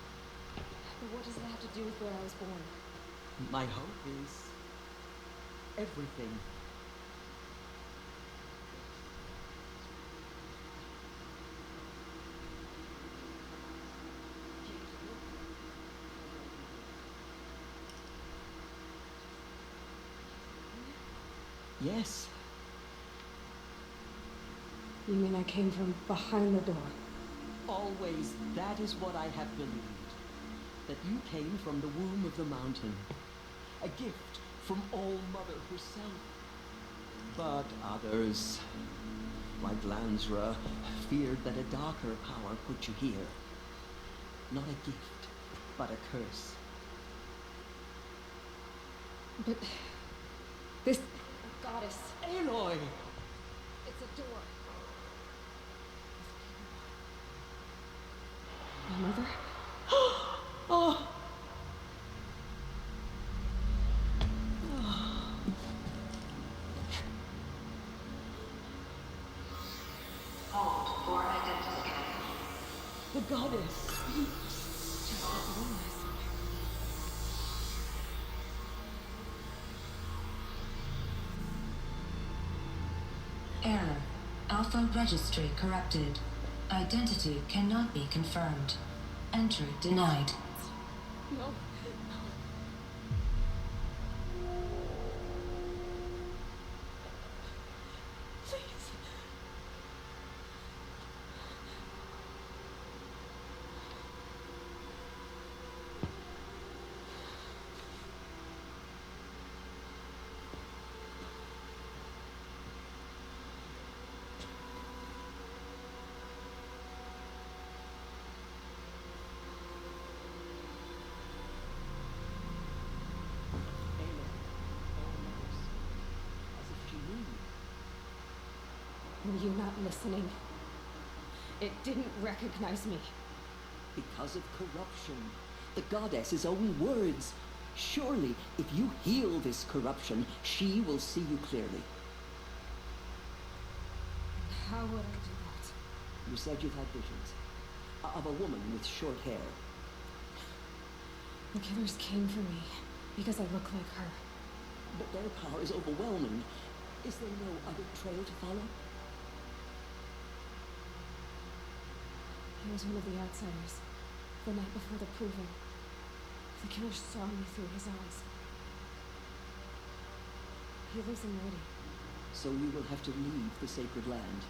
But what does it have to do with where I was born? My hope is everything. Yes. You mean I came from behind the door? Always, that is what I have believed. That you came from the womb of the mountain. A gift from All-Mother herself. But others, like Lansra, feared that a darker power put you here. Not a gift, but a curse. But this goddess. Aloy! It's a door. My mother? Oh! Hold for identity scan. The goddess speaks. Just like the one I saw. Error. Alpha registry corrupted. Identity cannot be confirmed. Entry denied. No. Please. Were you not listening? It didn't recognize me. Because of corruption. The goddess's own words. Surely, if you heal this corruption, she will see you clearly. How would I do that? You said you've had visions. Of a woman with short hair. The killers came for me because I look like her. But their power is overwhelming. Is there no other trail to follow? He was one of the outsiders. The night before the proving. The killer saw me through his eyes. He lives in Meridian. So you will have to leave the sacred land.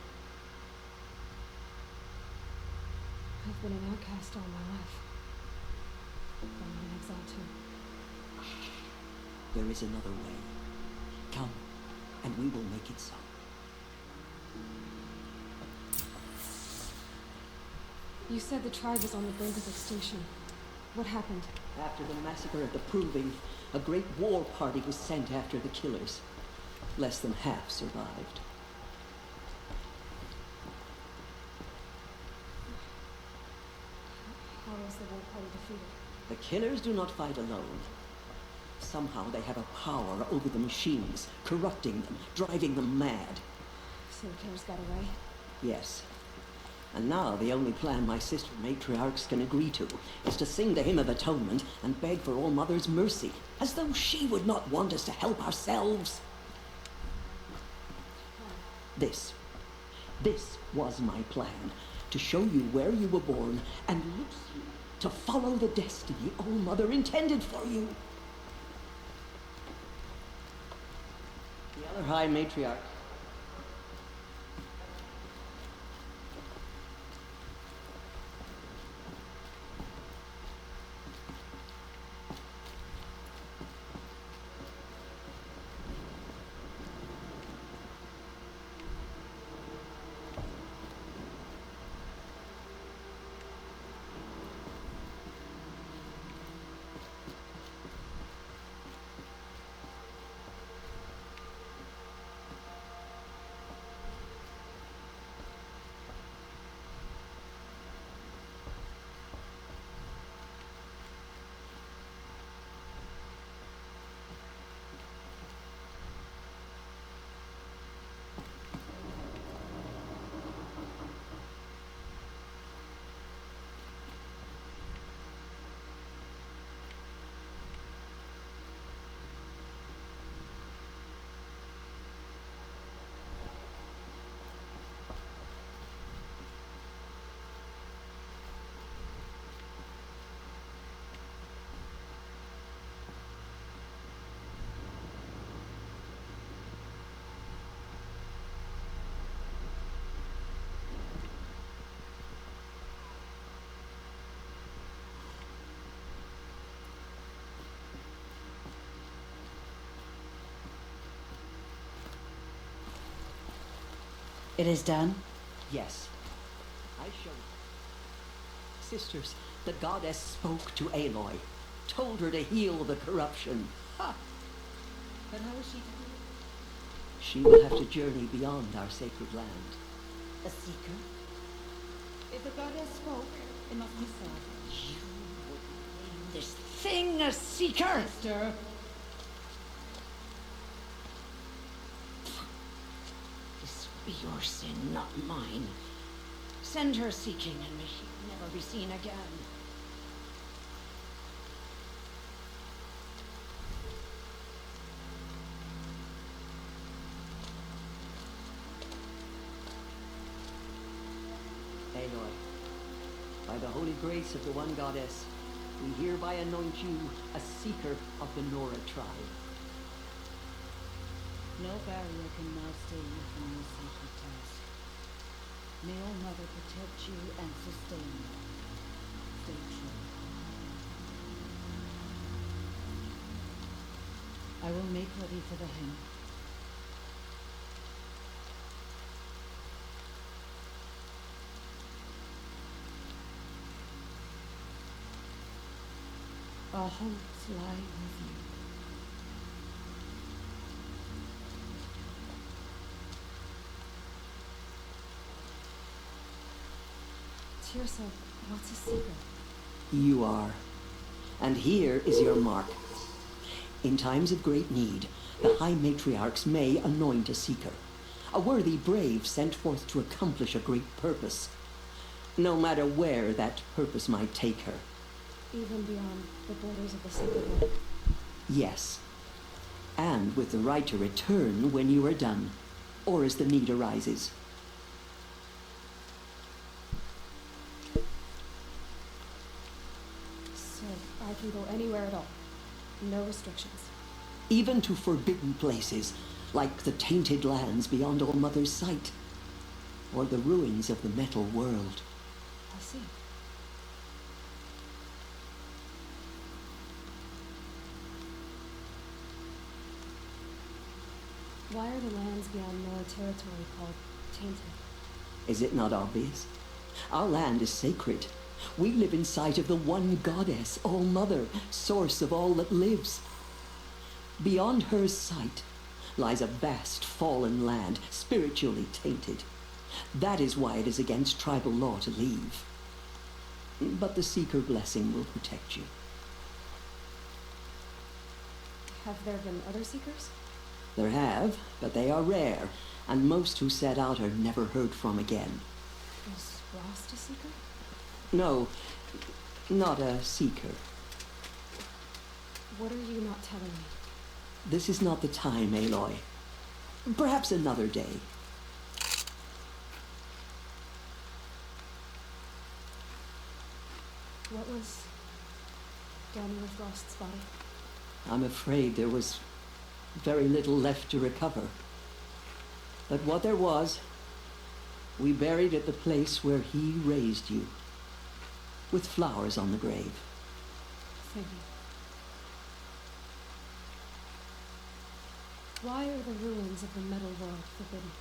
I've been an outcast all my life. But I'm in exile too. There is another way. Come, and we will make it so. You said the tribe was on the brink of extinction. What happened? After the massacre at the Proving, a great war party was sent after the killers. Less than half survived. How was the war party defeated? The killers do not fight alone. Somehow they have a power over the machines, corrupting them, driving them mad. So the killers got away? Yes. And now the only plan my sister matriarchs can agree to is to sing the hymn of atonement and beg for All Mother's mercy, as though she would not want us to help ourselves. This was my plan, to show you where you were born and loose you to follow the destiny All Mother intended for you. Other High Matriarch. It is done? Yes. I showed her. Sisters, the goddess spoke to Aloy, told her to heal the corruption. Ha! But how is she to do it? She will have to journey beyond our sacred land. A seeker? If the goddess spoke, it must be so. You wouldn't name this thing a seeker! Sister. This will be your sin, not mine. Send her seeking, and may she never be seen again. Aloy, by the holy grace of the one goddess, we hereby anoint you a seeker of the Nora tribe. No barrier can now stay you from your sacred task. May All Mother protect you and sustain you. Stay true. I will make ready for the hymn. Our hopes lie with you. Tirsa, what's a seeker? You are. And here is your mark. In times of great need, the High Matriarchs may anoint a seeker, a worthy brave sent forth to accomplish a great purpose, no matter where that purpose might take her. Even beyond the borders of the sacred land? Yes. And with the right to return when you are done, or as the need arises. So I can go anywhere at all? No restrictions? Even to forbidden places, like the tainted lands beyond All Mother's sight, or the ruins of the metal world. I see. Why are the lands beyond Nora territory called tainted? Is it not obvious? Our land is sacred. We live in sight of the one goddess, All Mother, source of all that lives. Beyond her sight lies a vast fallen land, spiritually tainted. That is why it is against tribal law to leave. But the Seeker blessing will protect you. Have there been other seekers? There have, but they are rare, and most who set out are never heard from again. Is Rost a seeker? No, not a seeker. What are you not telling me? This is not the time, Aloy. Perhaps another day. What was done with Rost's body? I'm afraid there was Very little left to recover. But what there was, we buried at the place where he raised you, with flowers on the grave. Thank you. Why are the ruins of the metal world forbidden?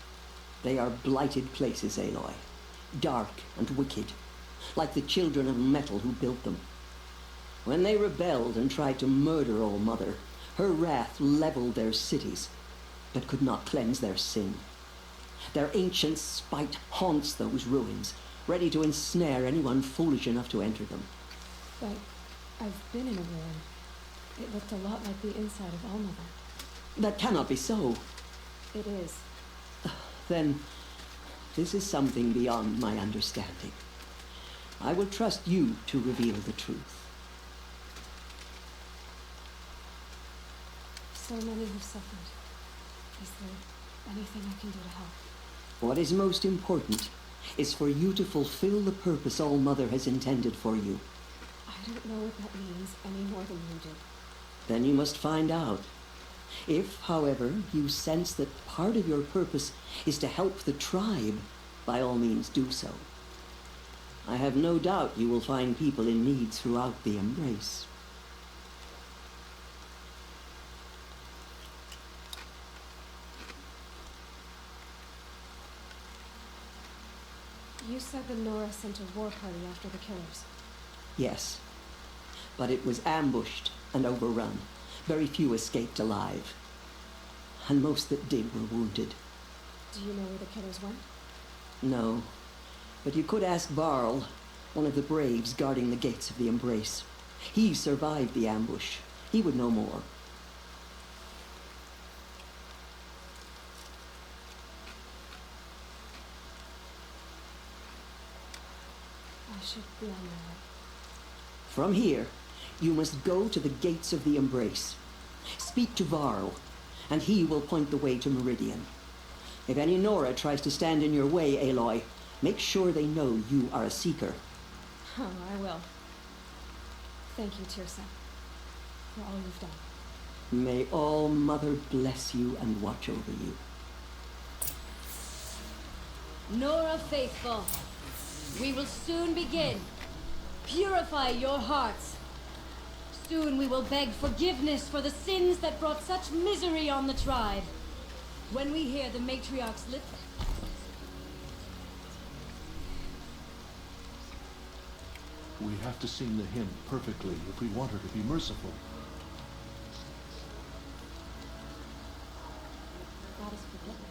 They are blighted places, Aloy. Dark and wicked, like the children of metal who built them. When they rebelled and tried to murder All Mother, her wrath leveled their cities, but could not cleanse their sin. Their ancient spite haunts those ruins, ready to ensnare anyone foolish enough to enter them. But I've been in a ruin. It looked a lot like the inside of All Mother. That cannot be so. It is. Then, this is something beyond my understanding. I will trust you to reveal the truth. So many have suffered. Is there anything I can do to help? What is most important is for you to fulfill the purpose All Mother has intended for you. I don't know what that means any more than you do. Then you must find out. If, however, you sense that part of your purpose is to help the tribe, by all means do so. I have no doubt you will find people in need throughout the Embrace. You said the Nora sent a war party after the killers. Yes, but it was ambushed and overrun. Very few escaped alive, and most that did were wounded. Do you know where the killers went? No, but you could ask Varl, one of the braves guarding the gates of the Embrace. He survived the ambush. He would know more. I should be on my way. From here, you must go to the gates of the Embrace. Speak to Varl, and he will point the way to Meridian. If any Nora tries to stand in your way, Aloy, make sure they know you are a Seeker. Oh, I will. Thank you, Tirsa, for all you've done. May All Mother bless you and watch over you. Nora faithful, we will soon begin. Purify your hearts. Soon we will beg forgiveness for the sins that brought such misery on the tribe. When we hear the matriarch's lips... We have to sing the hymn perfectly if we want her to be merciful. God is forgiven.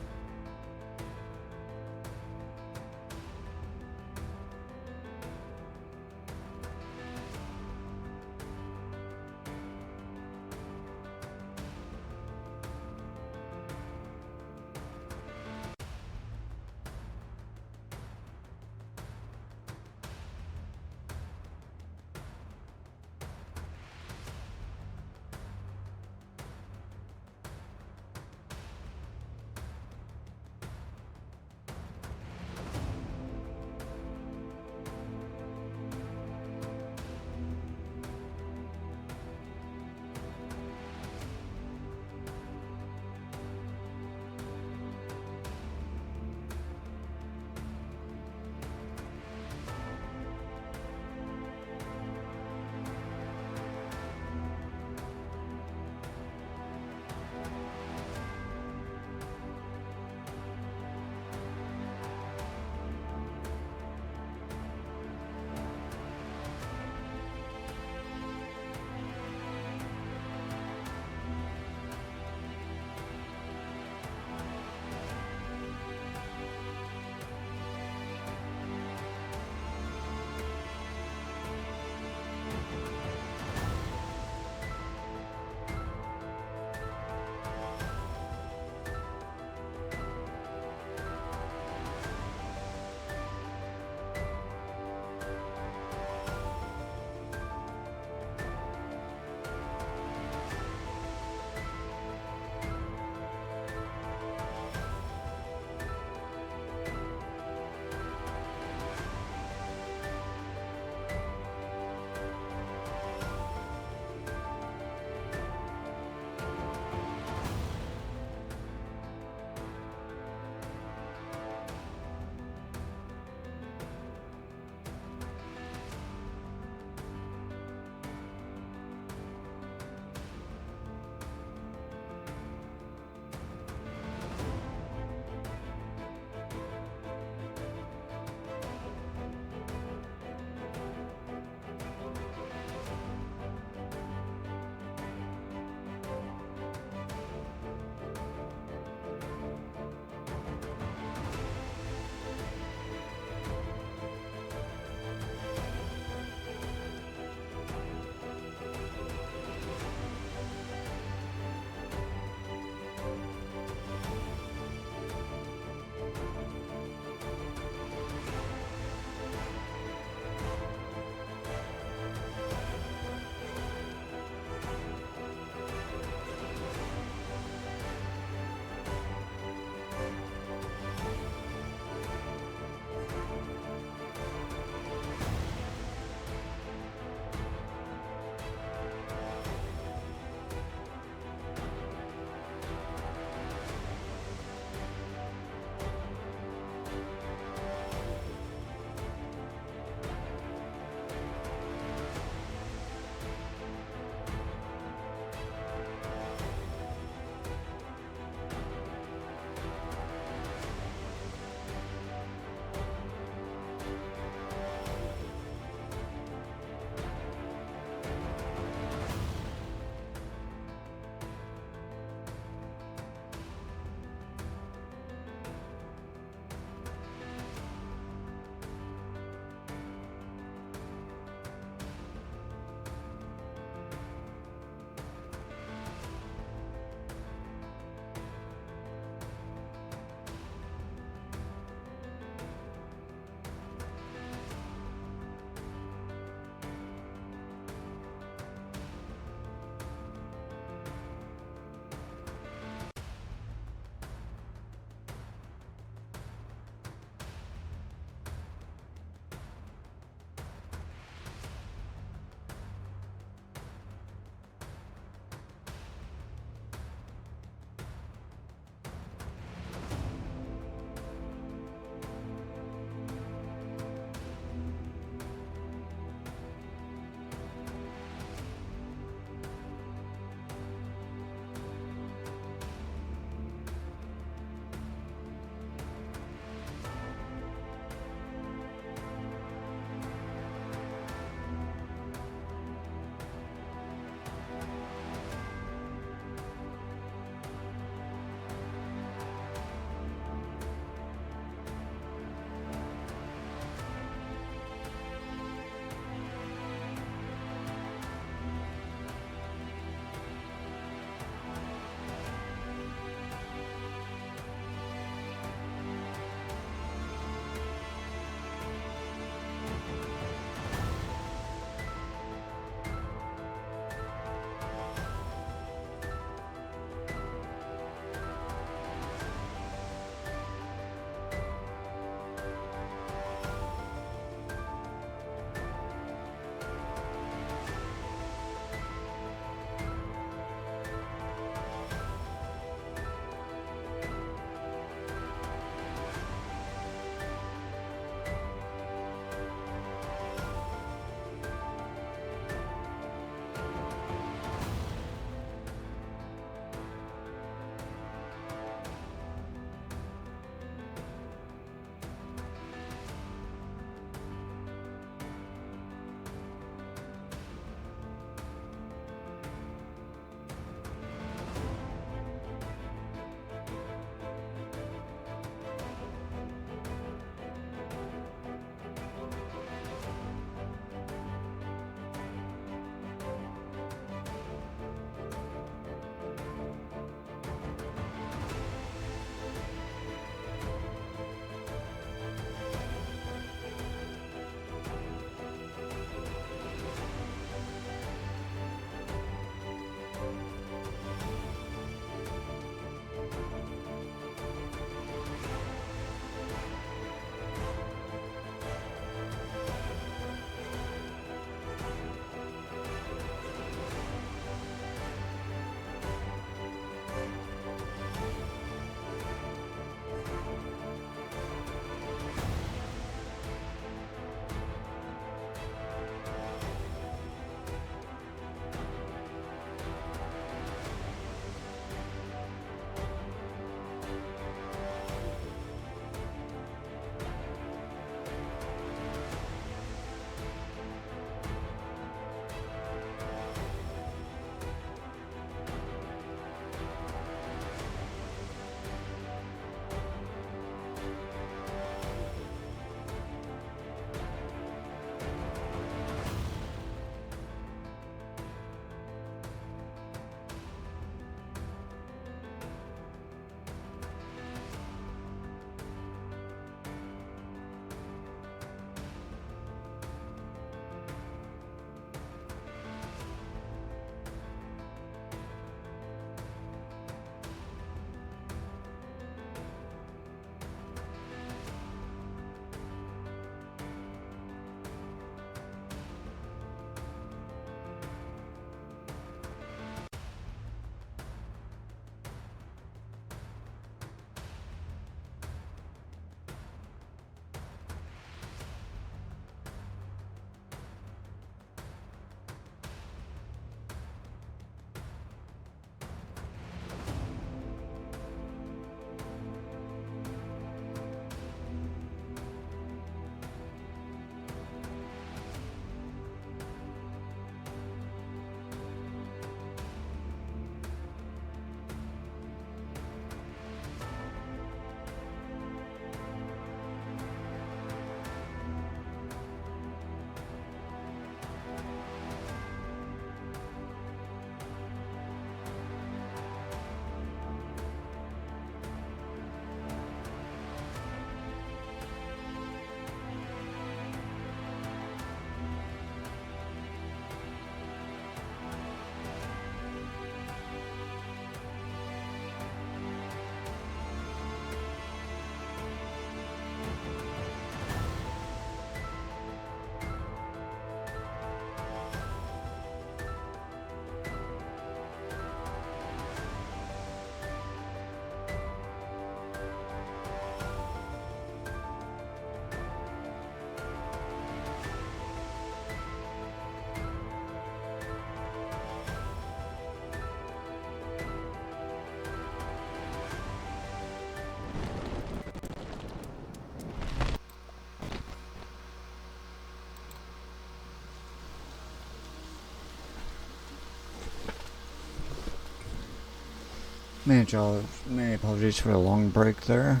Many apologies for the long break there.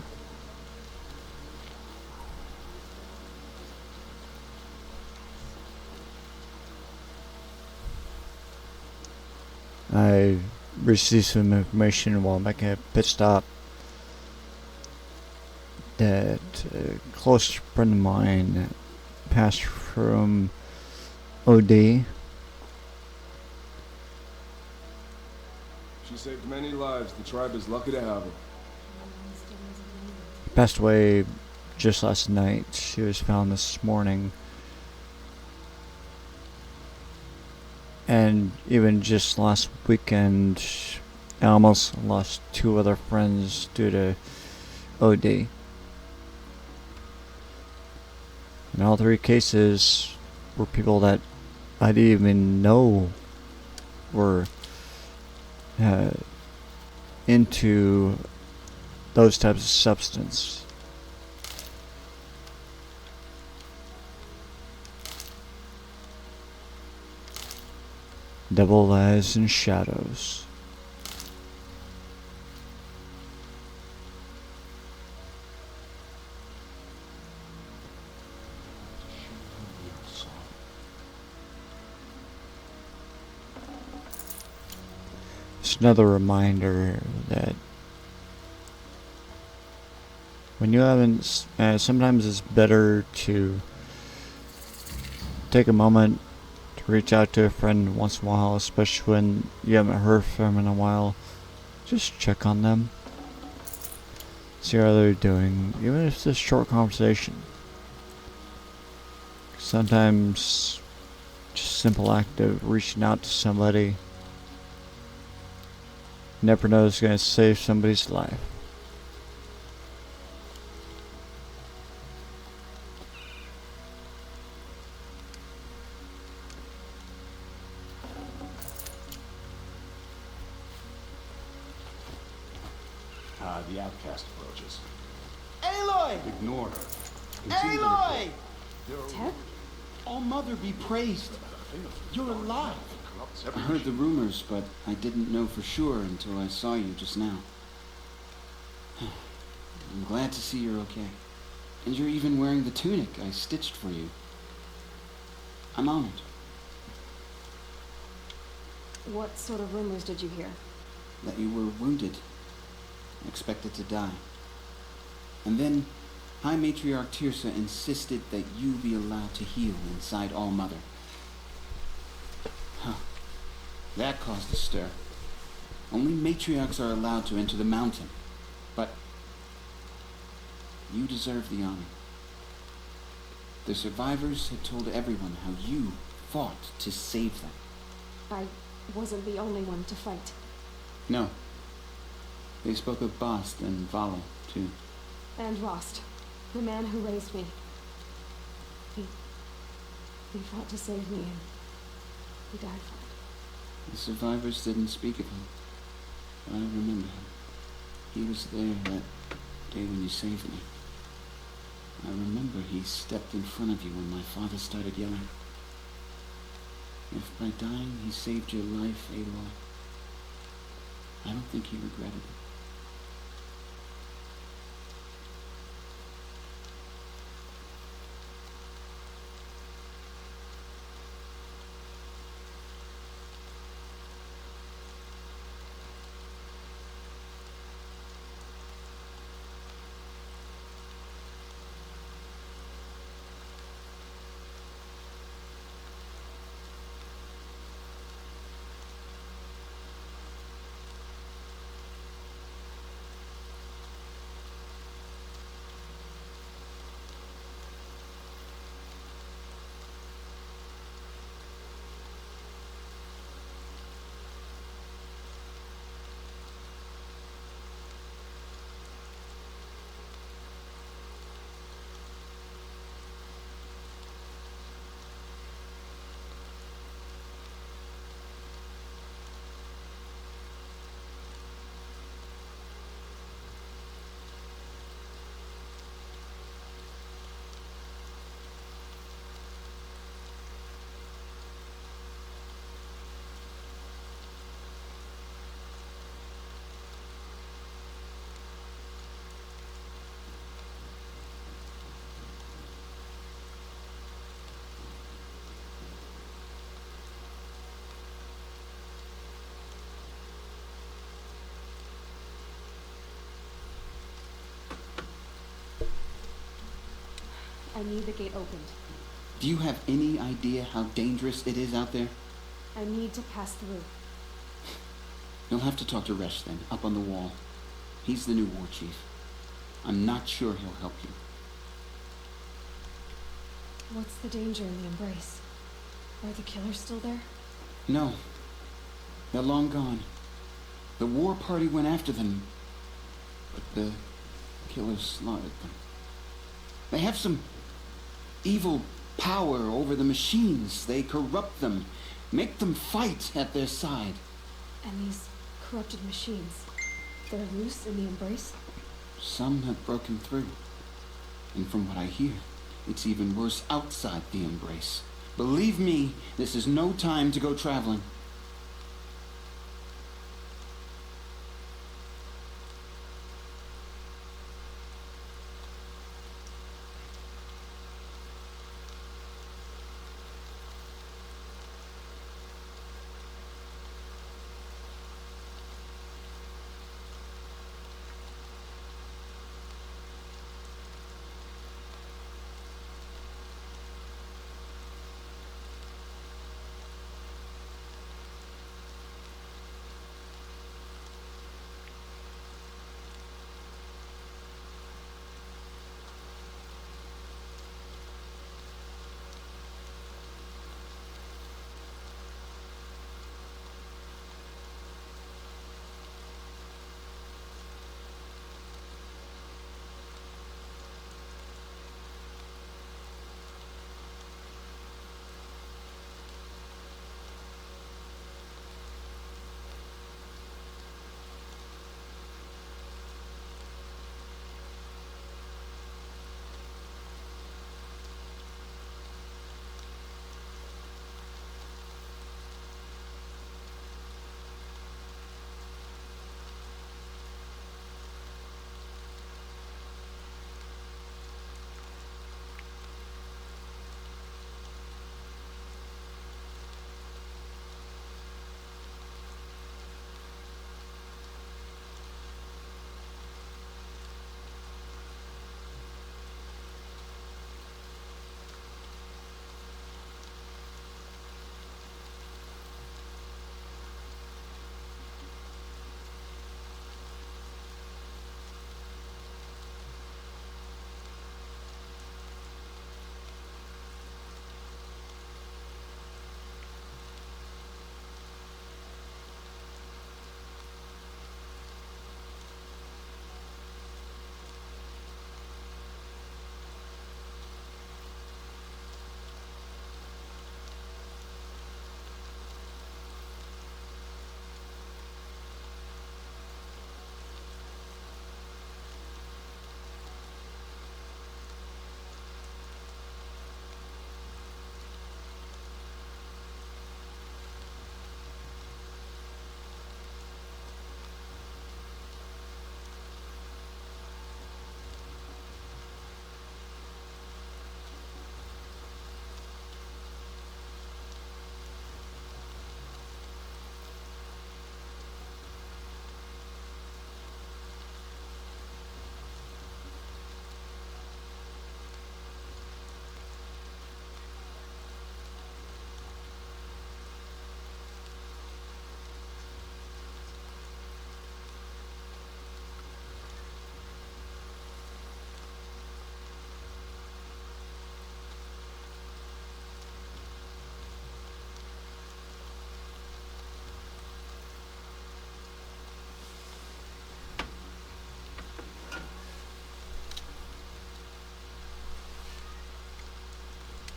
I received some information while making a pit stop that a close friend of mine passed from OD. She saved many lives. The tribe is lucky to have her. Passed away just last night. She was found this morning. And even just last weekend, I almost lost 2 other friends due to OD. In all 3 cases were people that I didn't even know were into those types of substance. Devil lies in shadows. It's another reminder that when you haven't, sometimes it's better to take a moment to reach out to a friend once in a while, especially when you haven't heard from them in a while. Just check on them. See how they're doing, even if it's a short conversation. Sometimes just a simple act of reaching out to somebody, never know it's going to save somebody's life. The outcast approaches. Aloy! Ignore her. Aloy! Ted? All Mother be praised. You're alive. I heard the rumors, but I didn't know for sure until I saw you just now. I'm glad to see you're okay. And you're even wearing the tunic I stitched for you. I'm honored. What sort of rumors did you hear? That you were wounded. Expected to die. And then High Matriarch Tirsa insisted that you be allowed to heal inside All Mother. Huh. That caused a stir. Only matriarchs are allowed to enter the mountain. But you deserve the honor. The survivors had told everyone how you fought to save them. I wasn't the only one to fight. No. They spoke of Bast and Vala, too. And Rost, the man who raised me. He fought to save me, and he died for it. The survivors didn't speak of him, but I remember him. He was there that day when you saved me. I remember he stepped in front of you when my father started yelling. If by dying he saved your life, Aloy, I don't think he regretted it. I need the gate opened. Do you have any idea how dangerous it is out there? I need to pass through. You'll have to talk to Resh then, up on the wall. He's the new war chief. I'm not sure he'll help you. What's the danger in the embrace? Are the killers still there? No. They're long gone. The war party went after them, but the killers slaughtered them. They have some evil power over the machines. They corrupt them, make them fight at their side. And these corrupted machines, they're loose in the embrace? Some have broken through. And from what I hear, it's even worse outside the embrace. Believe me, this is no time to go traveling.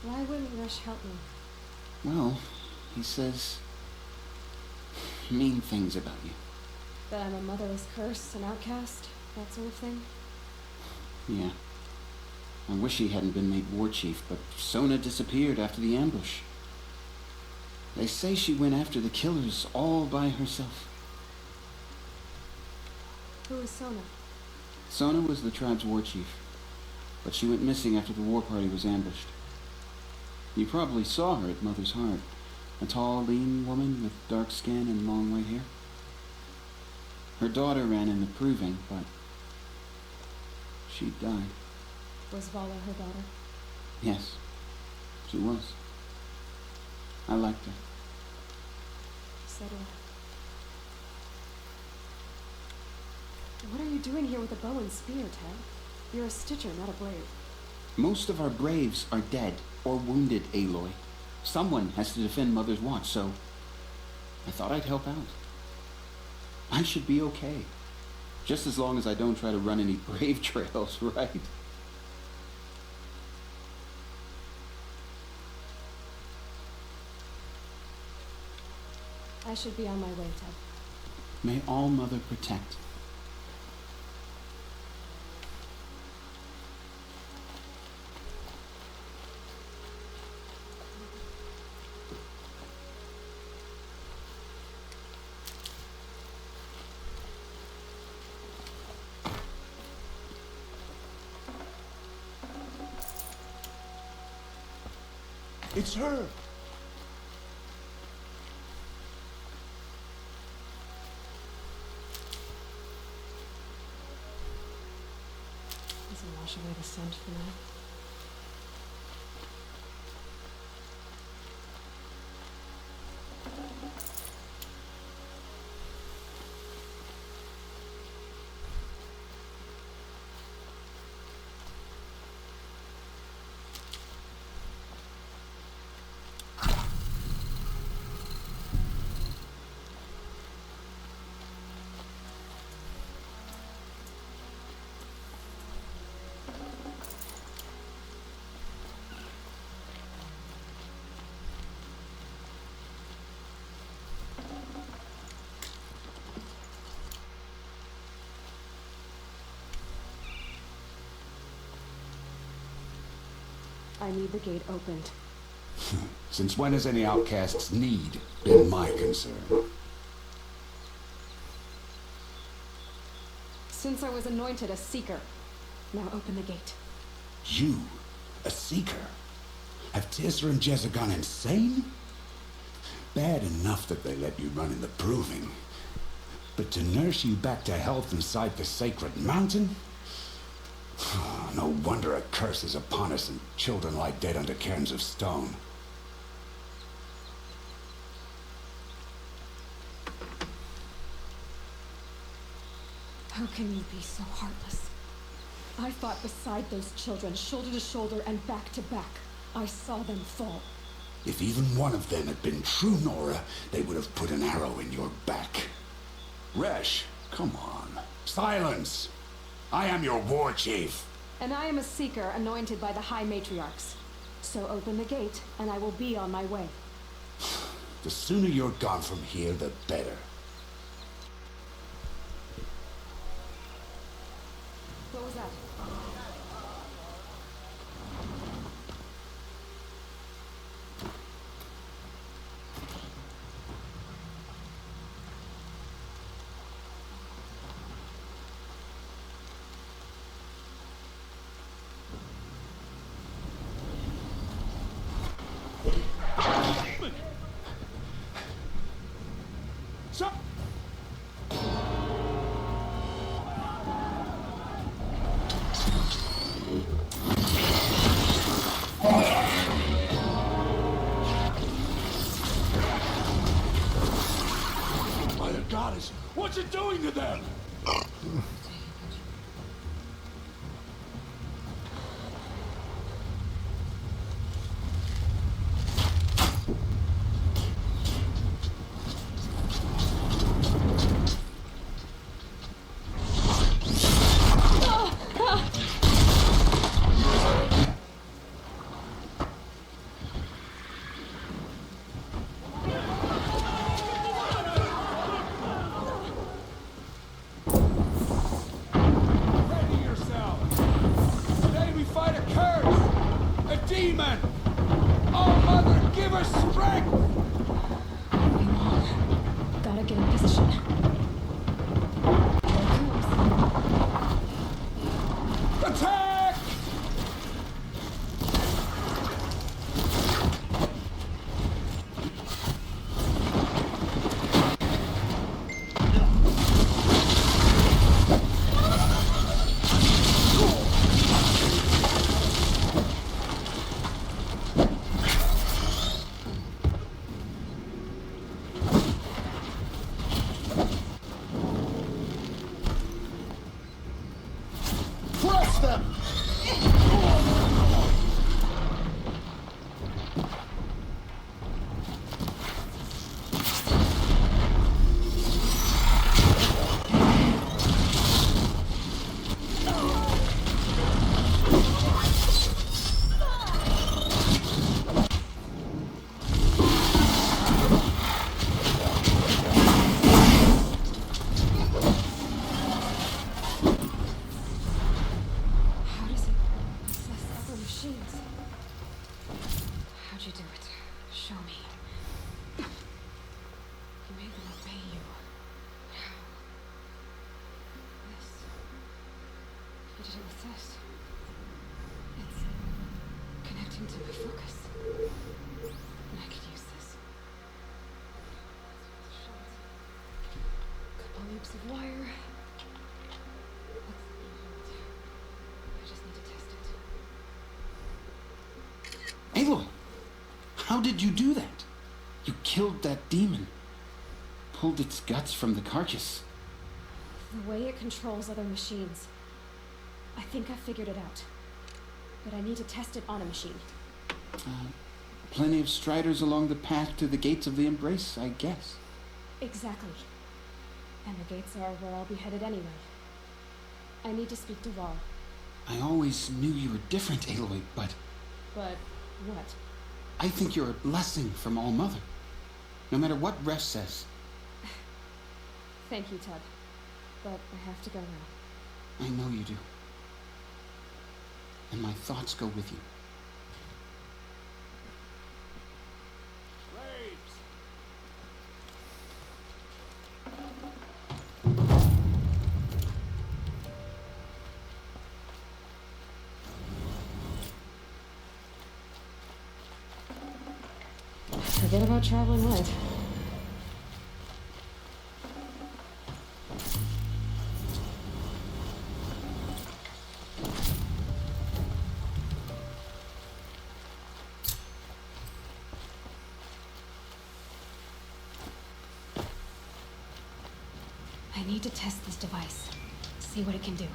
Why wouldn't Rush help me? Well, he says mean things about you. That I'm a motherless curse, an outcast, that sort of thing? Yeah. I wish he hadn't been made war chief, but Sona disappeared after the ambush. They say she went after the killers all by herself. Who is Sona? Sona was the tribe's war chief, but she went missing after the war party was ambushed. You probably saw her at Mother's Heart. A tall, lean woman with dark skin and long white hair. Her daughter ran in the proving, but she died. Was Vala her daughter? Yes, she was. I liked her. So do I. What are you doing here with a bow and spear, Ted? You're a stitcher, not a brave. Most of our braves are dead or wounded, Aloy. Someone has to defend Mother's Watch, so I thought I'd help out. I should be okay. Just as long as I don't try to run any brave trails, right? I should be on my way, Ted. May All Mother protect. It's her! Does it wash away the scent for now? I need the gate opened. Since when has any outcast's need been my concern? Since I was anointed a seeker. Now open the gate. You, a seeker? Have Tisra and Jezza gone insane? Bad enough that they let you run in the proving. But to nurse you back to health inside the sacred mountain? No wonder a curse is upon us and children lie dead under cairns of stone. How can you be so heartless? I fought beside those children, shoulder to shoulder and back to back. I saw them fall. If even one of them had been true Nora, they would have put an arrow in your back. Resh, come on. Silence! I am your war chief. And I am a seeker anointed by the High Matriarchs. So open the gate, and I will be on my way. The sooner you're gone from here, the better. What was that? Mother Goddess, what's it doing to them? Gotta get in position. Attack! into my focus. I could use this. Couple loops of wire. I just need to test it. Aloy! How did you do that? You killed that demon. Pulled its guts from the carcass. The way it controls other machines. I think I figured it out. But I need to test it on a machine. Plenty of striders along the path to the gates of the Embrace, I guess. Exactly. And the gates are where I'll be headed anyway. I need to speak to Wall. I always knew you were different, Aloy, but But what? I think you're a blessing from All Mother. No matter what Ref says. Thank you, Tug. But I have to go now. I know you do. And my thoughts go with you. Forget about traveling light. I need to test this device. See what it can do.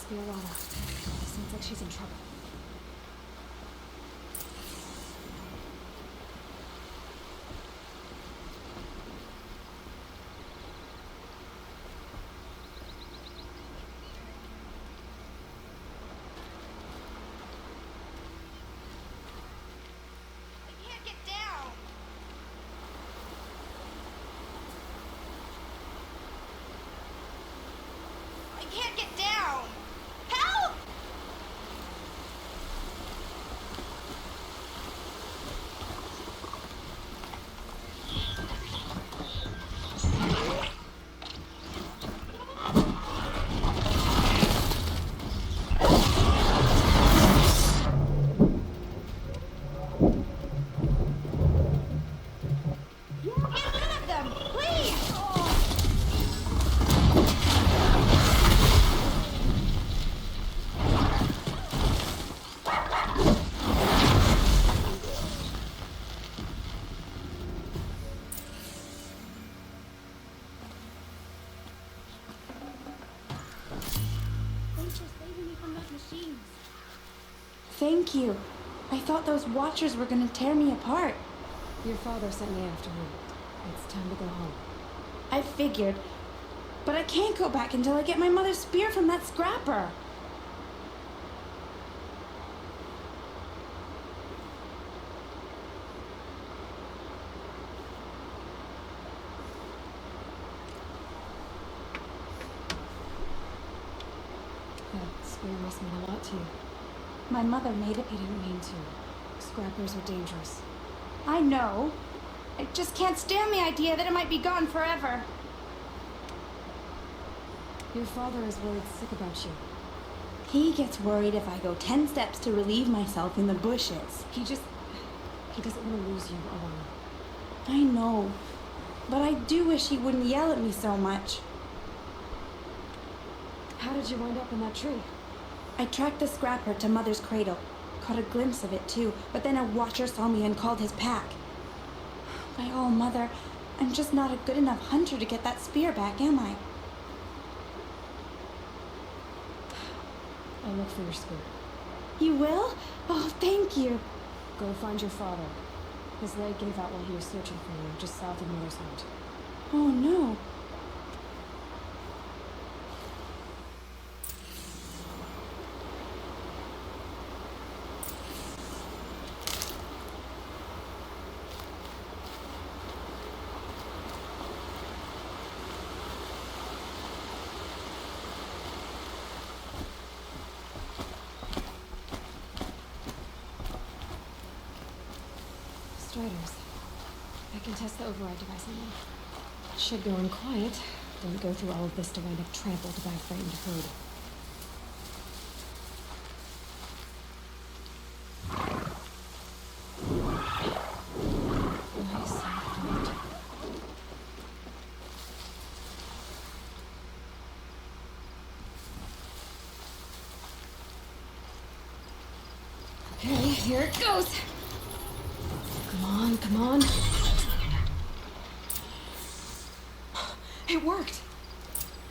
must be Alana. Sounds like she's in trouble. Thank you. I thought those watchers were gonna tear me apart. Your father sent me after him. It's time to go home. I figured. But I can't go back until I get my mother's spear from that scrapper. That spear must mean a lot to you. My mother made it. He didn't mean to. Scrappers are dangerous. I know. I just can't stand the idea that it might be gone forever. Your father is worried sick about you. He gets worried if I go 10 steps to relieve myself in the bushes. He doesn't want to lose you, Alana. I know. But I do wish he wouldn't yell at me so much. How did you wind up in that tree? I tracked the scrapper to Mother's cradle. Caught a glimpse of it too, but then a watcher saw me and called his pack. My oh, Mother, I'm just not a good enough hunter to get that spear back, am I? I'll look for your spear. You will? Oh, thank you. Go find your father. His leg gave out while he was searching for you, just south of Moore's Heart. Oh, no. Striders. I can test the override device on them. It should go in quiet. Don't go through all of this to wind up trampled by a frightened herd. Nice and quiet. Okay, here it goes. Come on, come on. It worked.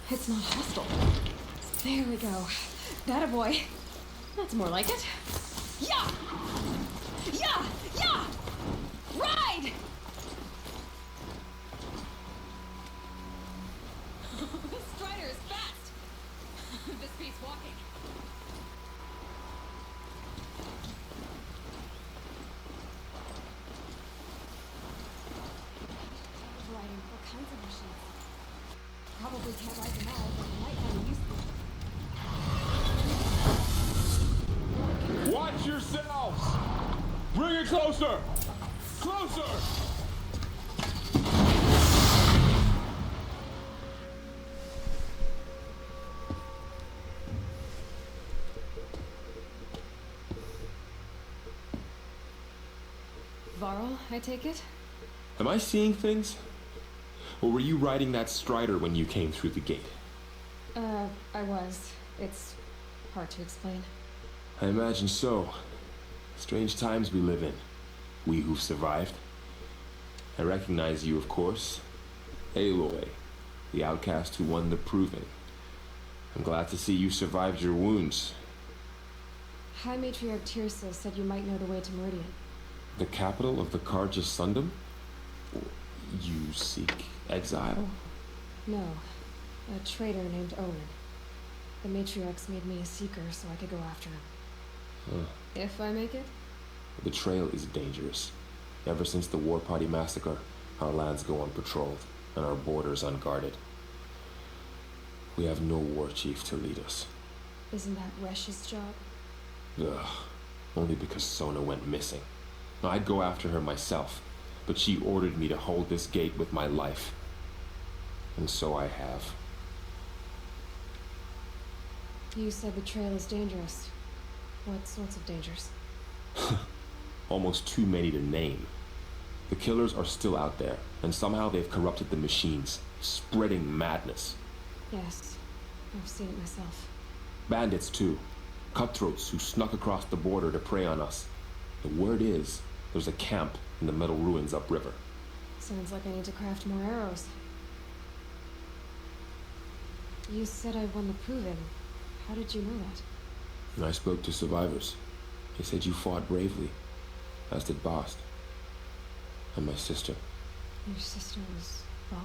It's not hostile. There we go. That a boy. That's more like it. Yeah! Yeah! Yeah! Ride! This Strider is fast. This beats walking. Riding all kinds of machines. Probably can't ride them all, but we might find a use for them. Watch yourselves! Bring it closer! Closer! Varl, I take it? Am I seeing things? Or were you riding that Strider when you came through the gate? I was. It's hard to explain. I imagine so. Strange times we live in. We who've survived. I recognize you, of course. Aloy, the outcast who won the proving. I'm glad to see you survived your wounds. High Matriarch Tirsa said you might know the way to Meridian. The capital of the Carja Sundom? You seek exile? No, a traitor named Owen. The Matriarchs made me a seeker so I could go after him. Huh. If I make it? The trail is dangerous. Ever since the War Party massacre, our lands go unpatrolled, and our borders unguarded. We have no war chief to lead us. Isn't that Resh's job? Ugh. Only because Sona went missing. I'd go after her myself, but she ordered me to hold this gate with my life. And so I have. You said the trail is dangerous. What sorts of dangers? Almost too many to name. The killers are still out there, and somehow they've corrupted the machines, spreading madness. Yes, I've seen it myself. Bandits, too. Cutthroats who snuck across the border to prey on us. The word is, there's a camp in the metal ruins upriver. Sounds like I need to craft more arrows. You said I won the proving. How did you know that? And I spoke to survivors. They said you fought bravely, as did Bast. And my sister. Your sister was Bala?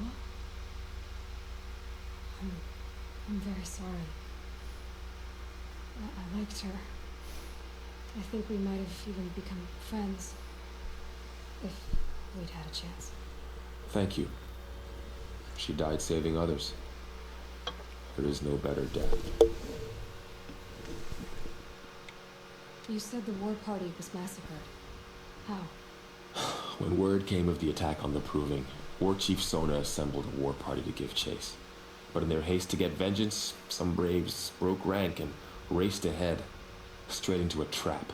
I'm very sorry. I liked her. I think we might have even become friends. If we'd had a chance. Thank you. She died saving others. There is no better death. You said the war party was massacred. How? When word came of the attack on the Proving, War Chief Sona assembled a war party to give chase. But in their haste to get vengeance, some braves broke rank and raced ahead, straight into a trap.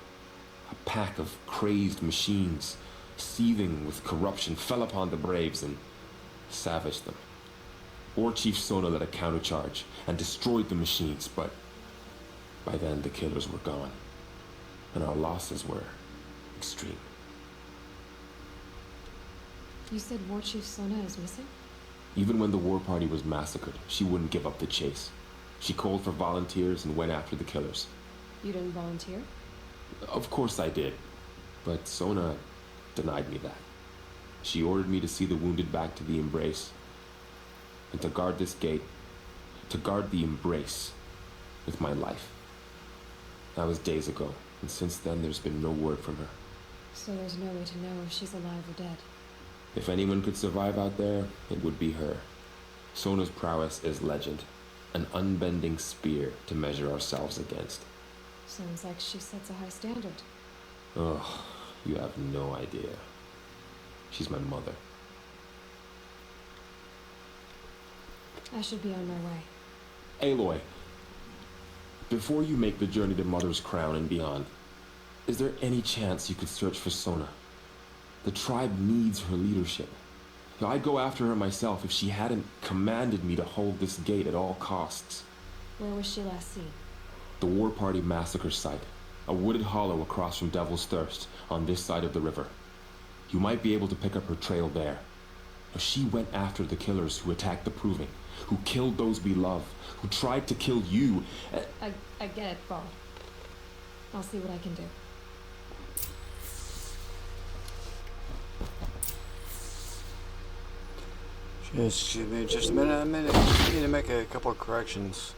A pack of crazed machines, seething with corruption, fell upon the braves and savaged them. War Chief Sona led a countercharge and destroyed the machines, but by then the killers were gone, and our losses were extreme. You said War Chief Sona is missing? Even when the war party was massacred, she wouldn't give up the chase. She called for volunteers and went after the killers. You didn't volunteer? Of course I did, but Sona denied me that. She ordered me to see the wounded back to the Embrace, and to guard this gate, to guard the Embrace with my life. That was days ago, and since then there's been no word from her. So there's no way to know if she's alive or dead. If anyone could survive out there, it would be her. Sona's prowess is legend, an unbending spear to measure ourselves against. Sounds like she sets a high standard. Ugh, you have no idea. She's my mother. I should be on my way. Aloy, before you make the journey to Mother's Crown and beyond, is there any chance you could search for Sona? The tribe needs her leadership. I'd go after her myself if she hadn't commanded me to hold this gate at all costs. Where was she last seen? The War Party massacre site. A wooded hollow across from Devil's Thirst, on this side of the river. You might be able to pick up her trail there. Now, she went after the killers who attacked the Proving, who killed those we love, who tried to kill you. I get it, Paul. I'll see what I can do. Excuse me, just a minute. I need to make a couple of corrections.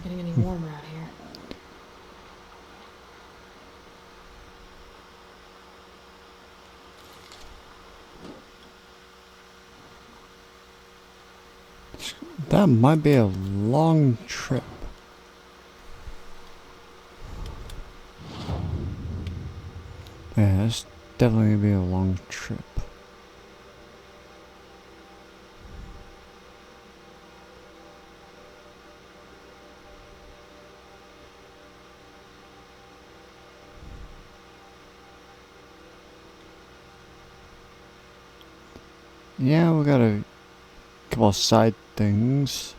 getting any warmer out here. That might be a long trip. Yeah, it's definitely gonna be a long trip. Yeah, we got a couple of side things.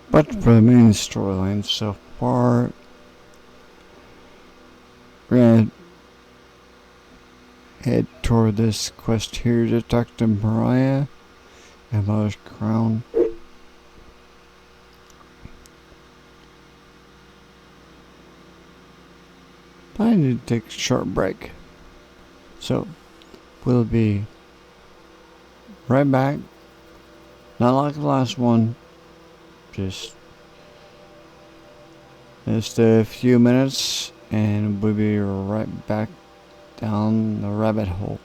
But for the main storyline so far, we're gonna head toward this quest here to talk to Mariah and Mother's Crown. I need to take a short break. So, we'll be right back. Not like the last one. Just a few minutes and we'll be right back down the rabbit hole.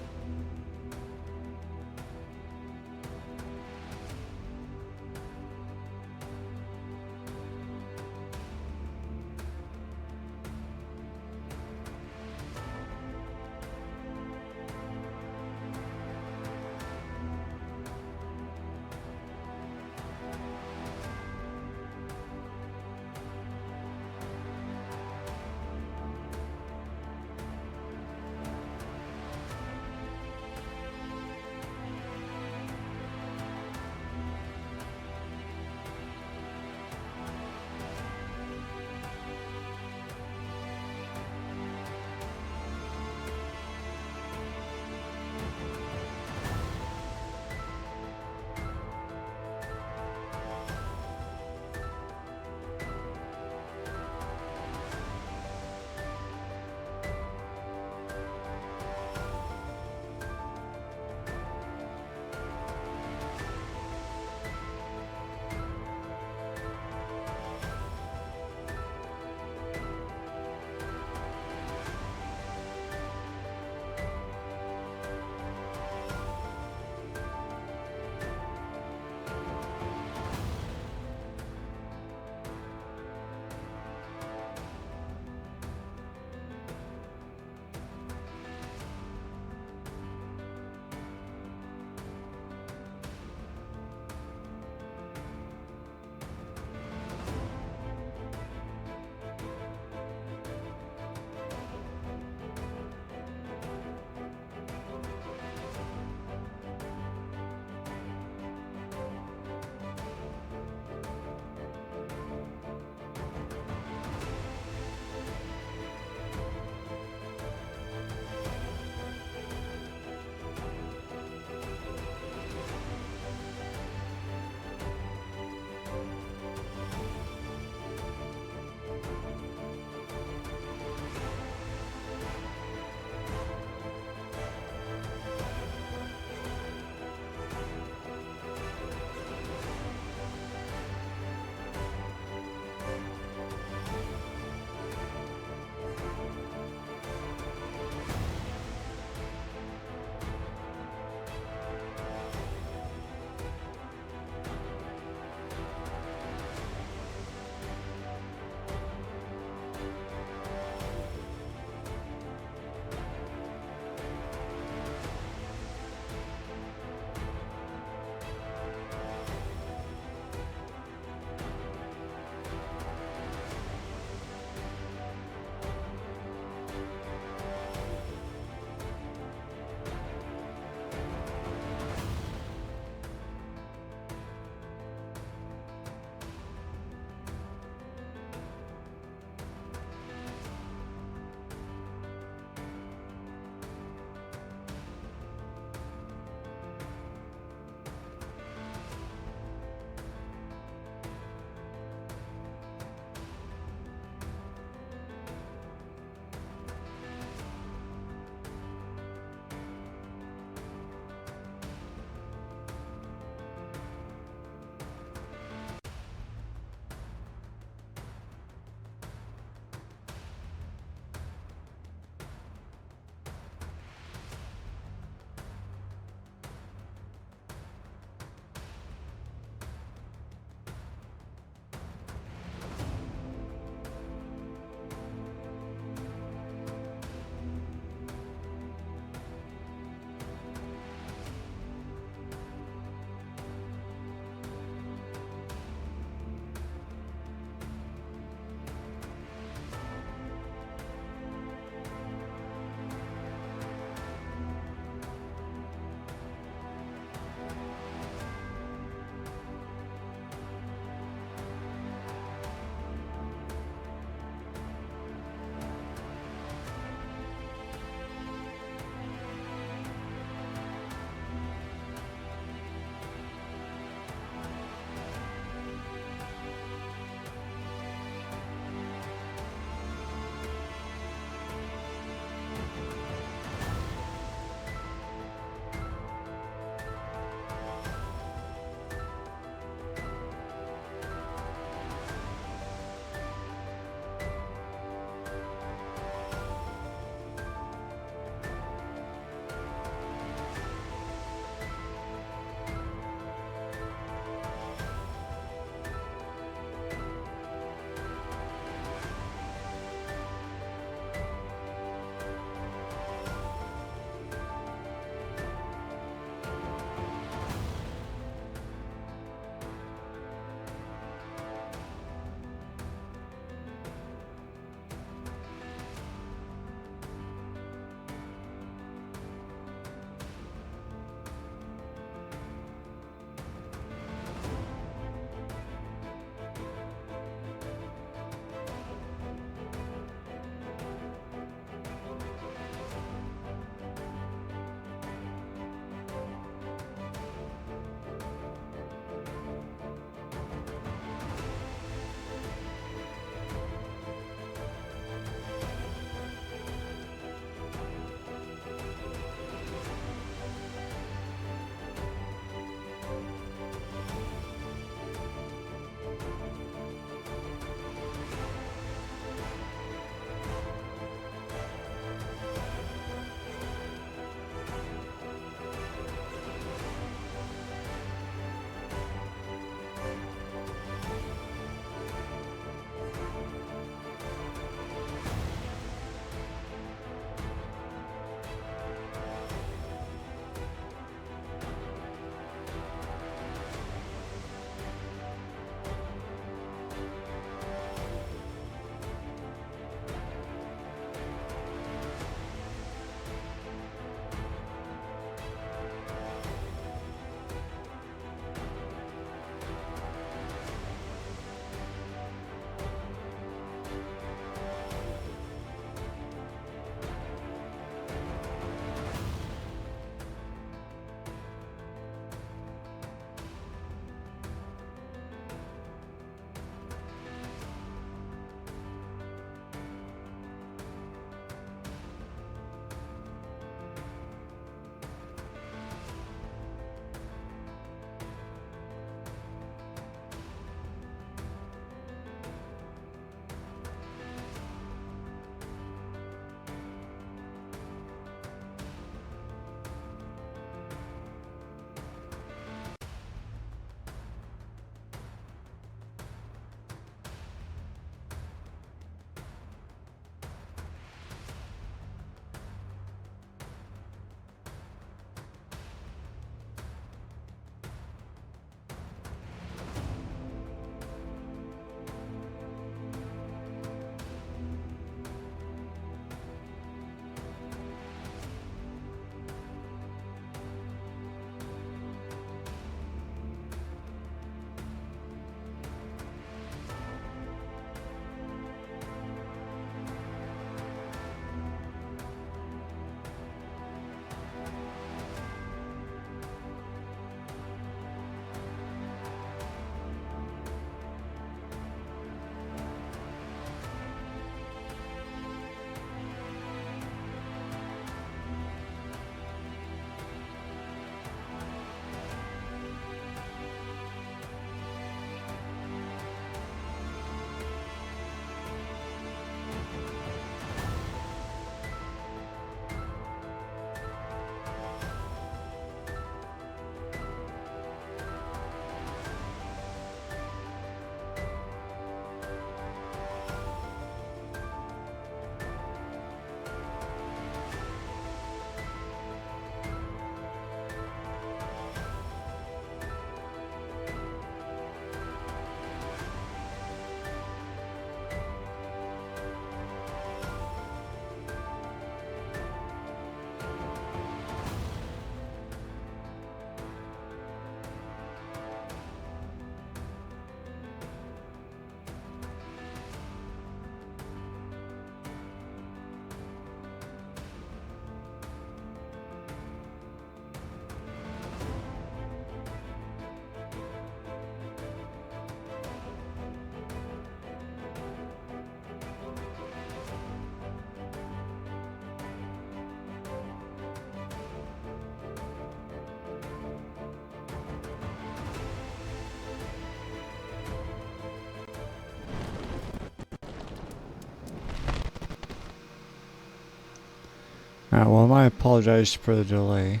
Well, I apologize for the delay.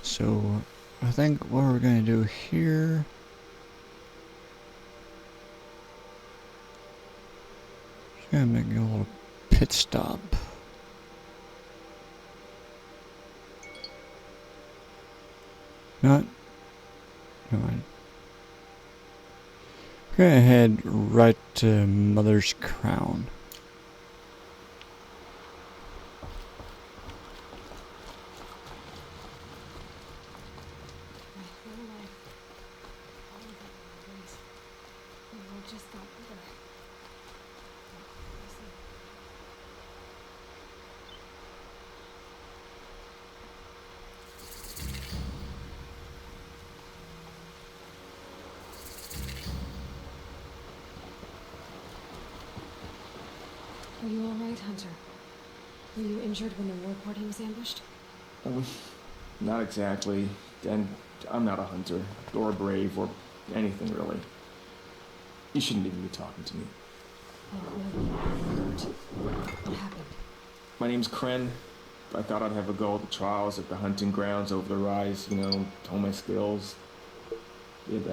So, I think what we're going to do here... Just going to make a little pit stop. Not... Never mind. We're going to head right to Mother's Crown. Are you alright, Hunter? Were you injured when the war party was ambushed? Not exactly. And I'm not a hunter, or a brave, or anything really. You shouldn't even be talking to me. What happened? My name's Kren. I thought I'd have a go at the trials at the hunting grounds over the rise, you know, hone my skills. It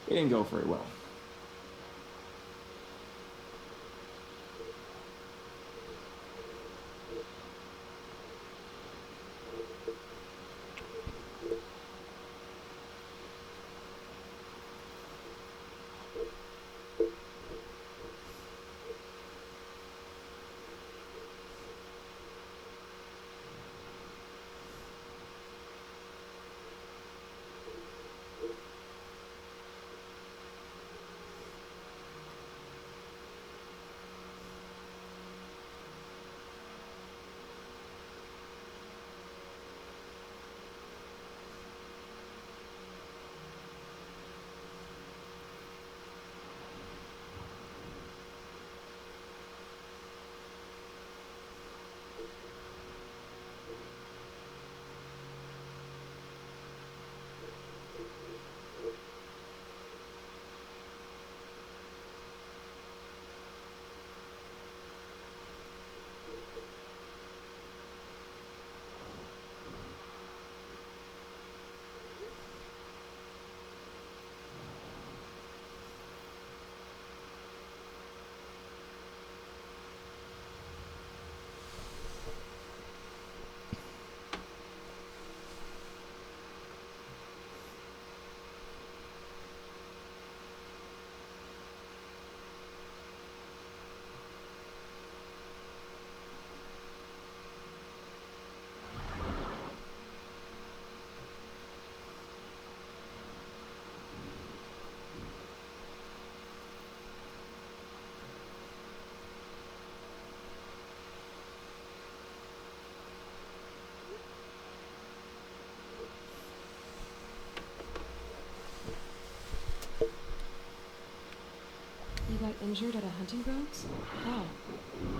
didn't go very well. You got injured at a hunting grounds? How?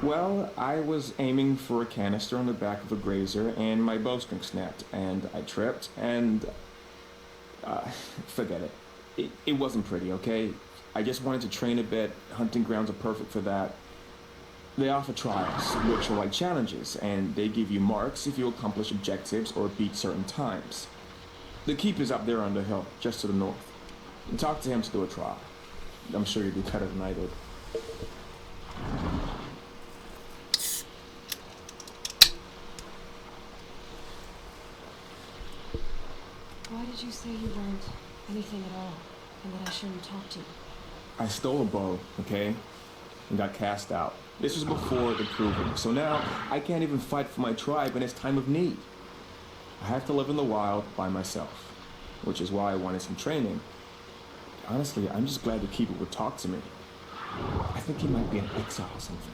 Well, I was aiming for a canister on the back of a grazer, and my bowstring snapped, and I tripped, and... forget it. It wasn't pretty, okay? I just wanted to train a bit. Hunting grounds are perfect for that. They offer trials, which are like challenges, and they give you marks if you accomplish objectives or beat certain times. The keep is up there on the hill, just to the north. And talk to him to do a trial. I'm sure you'd do better than I did. Why did you say you weren't anything at all, and that I shouldn't talk to you? I stole a bow, okay? And got cast out. This was before the proving, so now I can't even fight for my tribe in its time of need. I have to live in the wild by myself, which is why I wanted some training. Honestly, I'm just glad the keeper would talk to me. I think he might be in exile or something.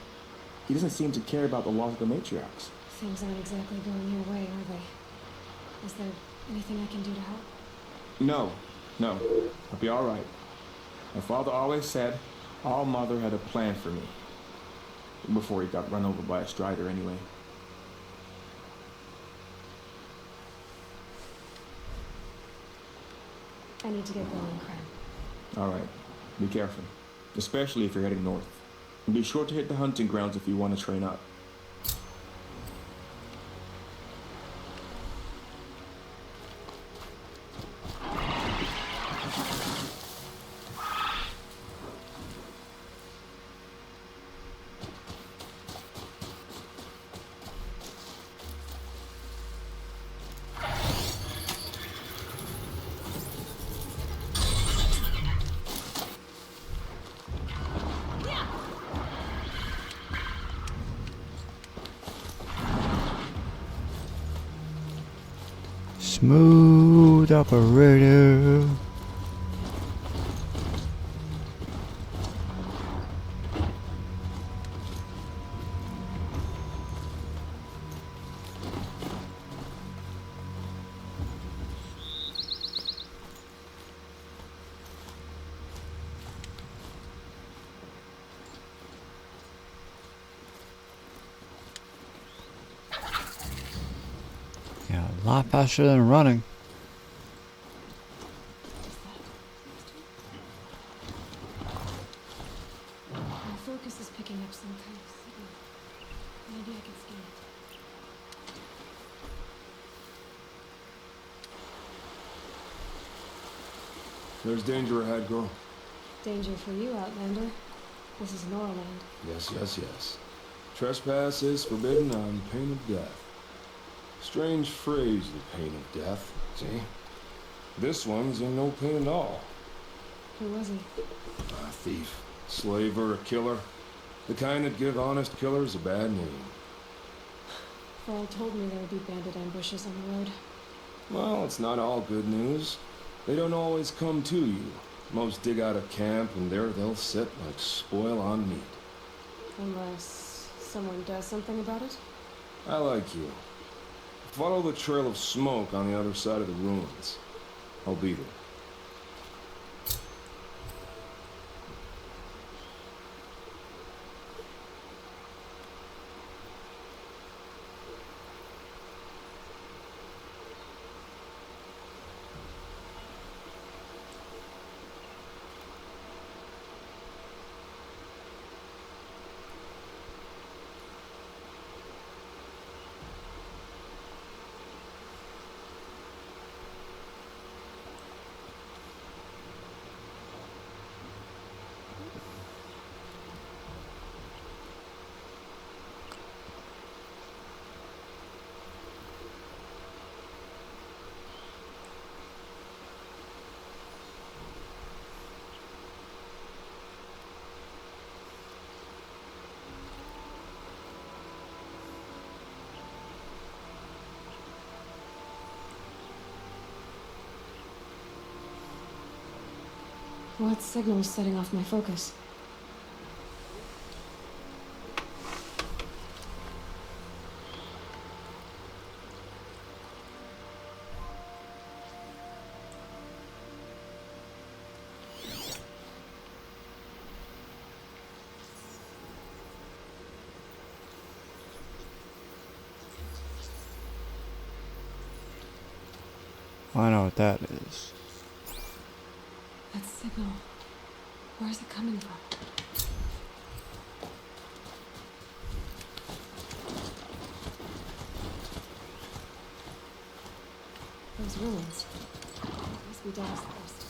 He doesn't seem to care about the laws of the matriarchs. Things aren't exactly going your way, are they? Is there anything I can do to help? No. I'll be all right. My father always said All Mother had a plan for me. Before he got run over by a strider anyway. I need to get going, Kren. All right. Be careful. Especially if you're heading north. And be sure to hit the hunting grounds if you want to train up. Smooth operator. Yeah, a lot faster than running. My focus is picking up some kind of signal. Maybe I can scan it. There's danger ahead, girl. Danger for you, Outlander. This is Norland. Yes, yes, yes. Trespass is forbidden on pain of death. Strange phrase, the pain of death. See? This one's in no pain at all. Who was he? A thief, slaver, a killer. The kind that give honest killers a bad name. Thrall told me there would be bandit ambushes on the road. Well, it's not all good news. They don't always come to you. Most dig out of camp, and there they'll sit like spoil on meat. Unless someone does something about it? I like you. Follow the trail of smoke on the other side of the ruins. I'll be there. What signal is setting off my focus? I know what that is. That signal. Where is it coming from? Those ruins. Must be Dad's quest.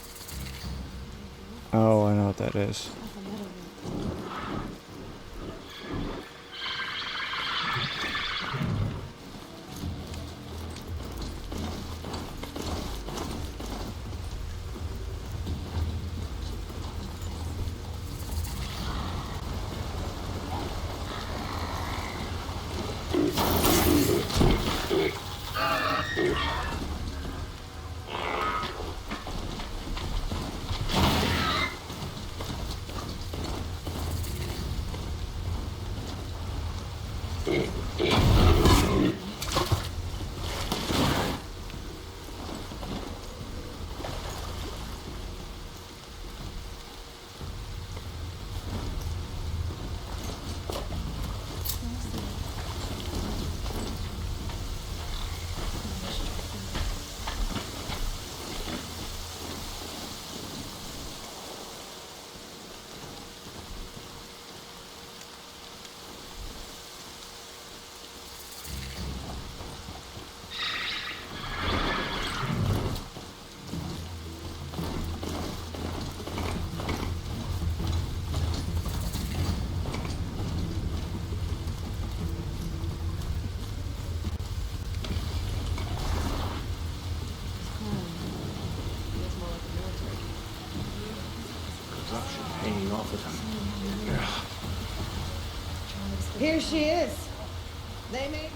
Oh, I know what that is. disruption hanging off of him. Here she is. They made.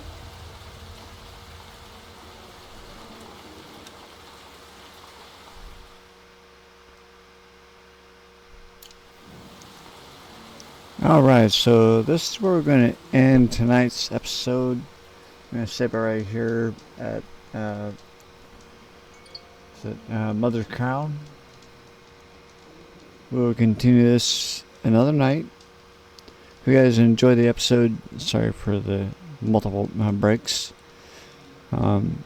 Alright, so this is where we're going to end tonight's episode. I'm going to save it right here at Mother's Crown. We'll continue this another night. If you guys enjoyed the episode, sorry for the multiple breaks. And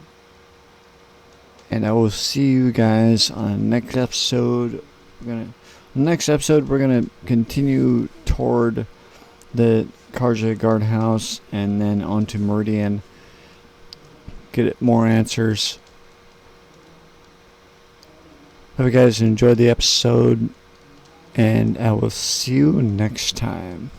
I will see you guys on the next episode. Next episode, we're gonna continue toward the Karja guardhouse and then on to Meridian. Get more answers. Hope you guys enjoyed the episode, and I will see you next time.